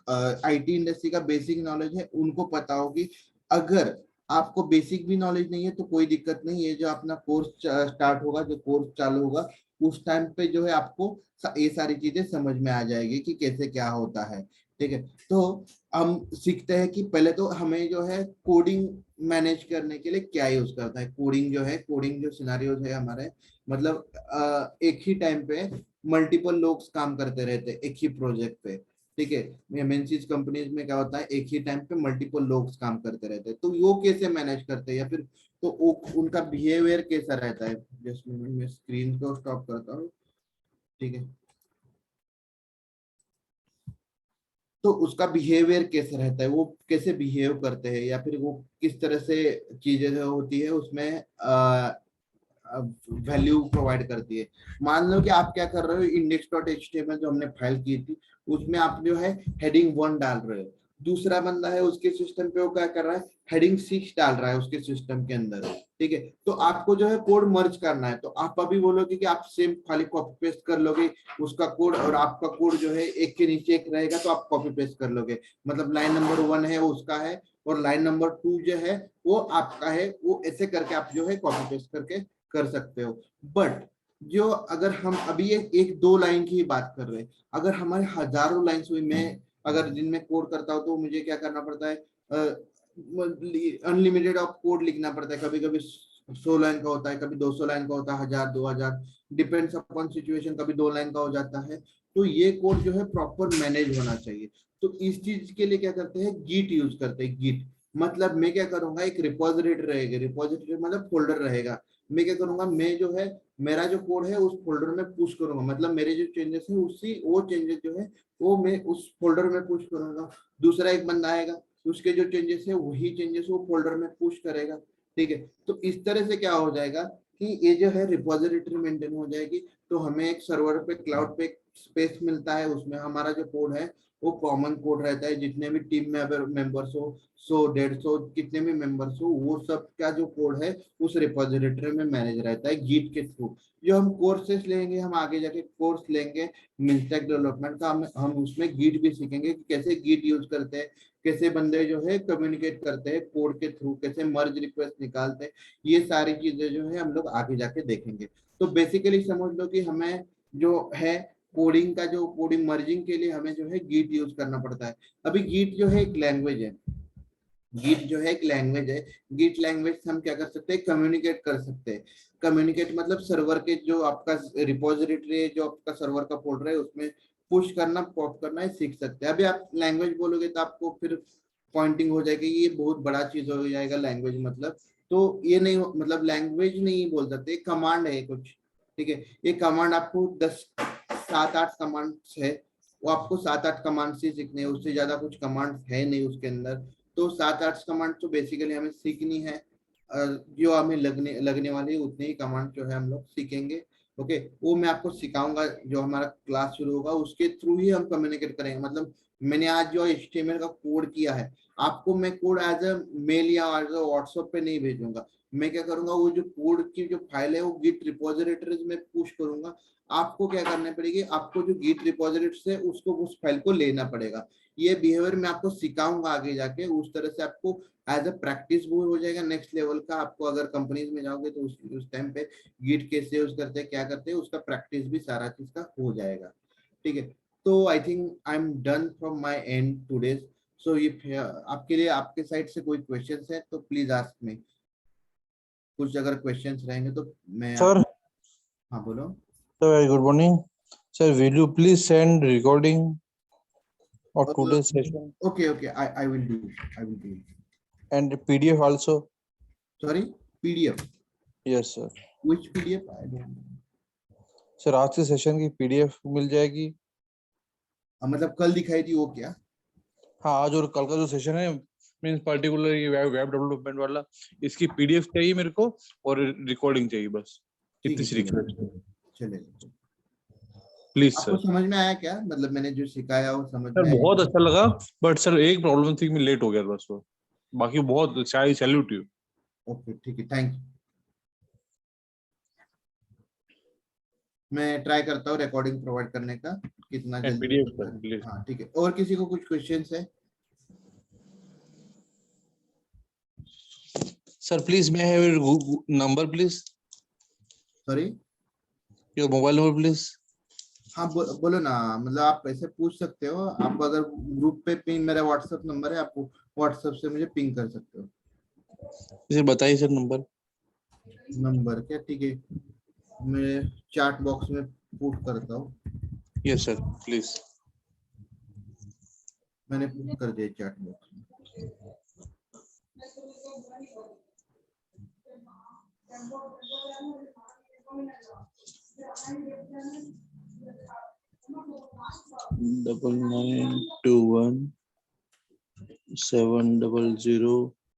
Speaker 1: आईटी इंडस्ट्री का बेसिक नॉलेज है उनको पता होगी। अगर आपको बेसिक भी नॉलेज नहीं है तो कोई दिक्कत नहीं, ये जो अपना कोर्स स्टार्ट होगा, जो कोर्स चालू होगा, उस टाइम पे जो है आपको ये सारी चीजें समझ में आ जाएगी कि कैसे क्या होता है। ठीक है, तो हम सीखते हैं कि पहले तो हमें जो है कोडिंग मैनेज करने के लिए क्या यूज करता है। कोडिंग जो है, कोडिंग जो सिनारियोज है हमारे, मतलब एक ही टाइम पे मल्टीपल लोग काम करते रहते हैं एक ही प्रोजेक्ट पे। ठीक है, एमएनसी कंपनीज में क्या होता है, एक ही टाइम पे मल्टीपल लोग काम करते रहते हैं, तो वो कैसे मैनेज करते हैं, या फिर तो उनका बिहेवियर कैसा रहता है। जस्ट मैं स्क्रीन को स्टॉप करता हूँ। ठीक है, तो उसका बिहेवियर कैसे रहता है, वो कैसे बिहेव करते हैं, या फिर वो किस तरह से चीजें जो होती है उसमें वैल्यू प्रोवाइड करती है। मान लो कि आप क्या कर रहे हो, इंडेक्स डॉट एचटीएमएल जो हमने फाइल की थी, उसमें आप जो है हेडिंग 1 डाल रहे हो, दूसरा बंदा है उसके सिस्टम पे वो क्या कर रहा है, हेडिंग 6 डाल रहा है उसके सिस्टम के अंदर। ठीक है, तो आपको जो है कोड मर्ज करना है, तो आप अभी बोलोगे कि आप सेम खाली कॉपी पेस्ट कर लोगे उसका कोड, और आपका कोड जो है एक के नीचे एक रहेगा, तो आप कॉपी पेस्ट कर लोगे। मतलब लाइन नंबर 1 है वो उसका है, और लाइन नंबर 2 जो है वो आपका है, वो ऐसे करके आप जो है कॉपी पेस्ट करके कर सकते हो। बट जो अगर हम अभी एक दो लाइन की बात कर रहे हैं, अगर हमारे हजारों लाइन्स हुई, मैं अगर दिन में कोड करता हूँ तो मुझे क्या करना पड़ता है, अनलिमिटेड ऑफ कोड लिखना पड़ता है। कभी कभी 100 लाइन का होता है, कभी 200 लाइन का होता है, 1000 2000 डिपेंड्स अपॉन सिचुएशन, कभी 2 लाइन का हो जाता है। तो ये कोड जो है प्रॉपर मैनेज होना चाहिए। तो इस चीज के लिए क्या करते हैं, गीट यूज करते हैं। गीट मतलब मैं क्या करूंगा, एक रिपोजिटरी रहेगी, रिपोजिटरी मतलब फोल्डर रहेगा। मैं क्या करूंगा, मैं जो है मेरा जो कोड है उस फोल्डर में पुश करूंगा, मतलब मेरे जो चेंजेस है उसी वो चेंजेस जो है वो मैं उस फोल्डर में पुश करूंगा। दूसरा एक बंदा आएगा, उसके जो चेंजेस है वही चेंजेस वो फोल्डर में पुश करेगा। ठीक है, तो इस तरह से क्या हो जाएगा कि ये जो है रिपोजिटरी मेंटेन हो जाएगी। तो हमें एक सर्वर पे, क्लाउड पे स्पेस मिलता है, उसमें हमारा जो कोड है वो कॉमन कोड रहता है। जितने भी टीम मेंबर्स हो, 100 150 कितने भी मेंबर्स हो, वो सब का जो कोड है उस रिपोजिटरी में मैनेज रहता है गीट के थ्रू। जो हम कोर्सेस लेंगे, हम आगे जाके कोर्स लेंगे मिनस्टैक डेवलपमेंट का, हम उसमें गीट भी सीखेंगे कि कैसे गीट यूज करते हैं, कैसे बंदे जो है कम्युनिकेट करते हैं कोड के थ्रू, कैसे मर्ज रिक्वेस्ट निकालते हैं। ये सारी चीजें जो है हम लोग आगे जाके देखेंगे। तो बेसिकली समझ लो कि हमें जो है कोडिंग का, जो कोडिंग मर्जिंग के लिए हमें जो है गीट यूज करना पड़ता है। अभी गीट जो है एक लैंग्वेज है, गीट जो है एक लैंग्वेज है। गीट लैंग्वेज से हम क्या कर सकते हैं, कम्युनिकेट कर सकते हैं। कम्युनिकेट मतलब सर्वर के जो आपका रिपोजिटरी है, जो आपका सर्वर का फोल्डर है, उसमें पुश करना पॉप करना है, सीख सकते हैं। अभी आप लैंग्वेज बोलोगे तो आपको फिर पॉइंटिंग हो जाएगी, ये बहुत बड़ा चीज हो जाएगा लैंग्वेज मतलब। तो ये नहीं मतलब लैंग्वेज नहीं बोल सकते, कमांड है कुछ। ठीक है, ये कमांड आपको 7 8 कमांड्स है, वो आपको 7 8 कमांड से सीखने हैं, उससे ज्यादा कुछ कमांड है नहीं उसके अंदर। तो 7 8 कमांड तो बेसिकली हमें सीखनी है, जो हमें लगने लगने वाली है उतनी ही कमांड जो है हम लोग सीखेंगे। ओके, वो मैं आपको सिखाऊंगा, जो हमारा क्लास शुरू होगा उसके थ्रू ही हम कम्युनिकेट करेंगे। मतलब मैंने आज जो HTML का कोड किया है, आपको मैं कोड एज अ मेल या एज अ व्हाट्सएप पे नहीं भेजूंगा। मैं क्या करूंगा, वो जो कोड की जो फाइल है वो गिट रिपोजिटरीज में पुश करूंगा। आपको क्या करना पड़ेगी, आपको जो गिट रिपोजिटरी से उसको उस फाइल को लेना पड़ेगा। ये बिहेवियर मैं आपको सिखाऊंगा आगे जाके, उस तरह से आपको एज अ प्रैक्टिस वो हो जाएगा नेक्स्ट लेवल का। आपको अगर कंपनीज में जाओगे तो उस टाइम पे गिट कैसे यूज करते हैं, क्या करते हैं, उसका प्रैक्टिस भी सारा चीज का हो जाएगा। ठीक है, तो I think I am done from my and today. So if आपके लिए आपके साइड से कोई क्वेश्चंस है तो प्लीज आस्क मी। कुछ अगर क्वेश्चंस रहेंगे तो मैं
Speaker 2: Sir,
Speaker 1: हाँ बोलो।
Speaker 2: sir, very good morning. Sir, will you please send recording of today's session
Speaker 1: okay okay, I will do, I will do.
Speaker 2: and PDF also?
Speaker 1: Sorry, PDF?
Speaker 2: Yes, sir.
Speaker 1: Which PDF? I don't.
Speaker 2: Sir आज के session की PDF मिल जाएगी?
Speaker 1: मतलब कल दिखाई थी वो क्या?
Speaker 2: हाँ, आज और कल का जो सेशन है मीन्स पर्टिकुलर ये वेब डेवलपमेंट वाला, इसकी PDF चाहिए मेरे को और रिकॉर्डिंग चाहिए बस।
Speaker 1: ठीक
Speaker 2: इतनी
Speaker 1: है,
Speaker 2: सी
Speaker 1: चलेगा
Speaker 2: रिक्वेस्ट है,
Speaker 1: चलेगा।
Speaker 2: प्लीज
Speaker 1: आपको
Speaker 2: सर।
Speaker 1: समझ में आया क्या, मतलब मैंने जो सिखाया वो समझ
Speaker 2: सर
Speaker 1: में आया?
Speaker 2: बहुत अच्छा लगा, बट सर एक प्रॉब्लम थी, मैं लेट हो गया बस वो, बाकी बहुत शायद सैल्यूट यू।
Speaker 1: ओके ठीक है, थैंक यू। मैं ट्राई करता हूँ रिकॉर्डिंग प्रोवाइड करने का, कितना जल्दी
Speaker 2: पीडीएफ
Speaker 1: होता
Speaker 2: सर
Speaker 1: है।
Speaker 2: प्लीज।
Speaker 1: हाँ ठीक है, और किसी को कुछ क्वेश्चंस है?
Speaker 2: Sir please may I have your number please,
Speaker 1: sorry?
Speaker 2: your mobile number please।
Speaker 1: हाँ बोलो ना, मतलब आप ऐसे पूछ सकते हो, आप अगर ग्रुप पे पिंग, मेरा व्हाट्सएप नंबर है, आप व्हाट्सएप से मुझे पिंग कर सकते हो।
Speaker 2: सर बताइए सर नंबर।
Speaker 1: नंबर क्या, ठीक है, मैं चैट बॉक्स में पुट करता हूँ।
Speaker 2: Yes sir please.
Speaker 1: मैंने पुट कर दिया चैट बॉक्स में।
Speaker 2: डबल 921 700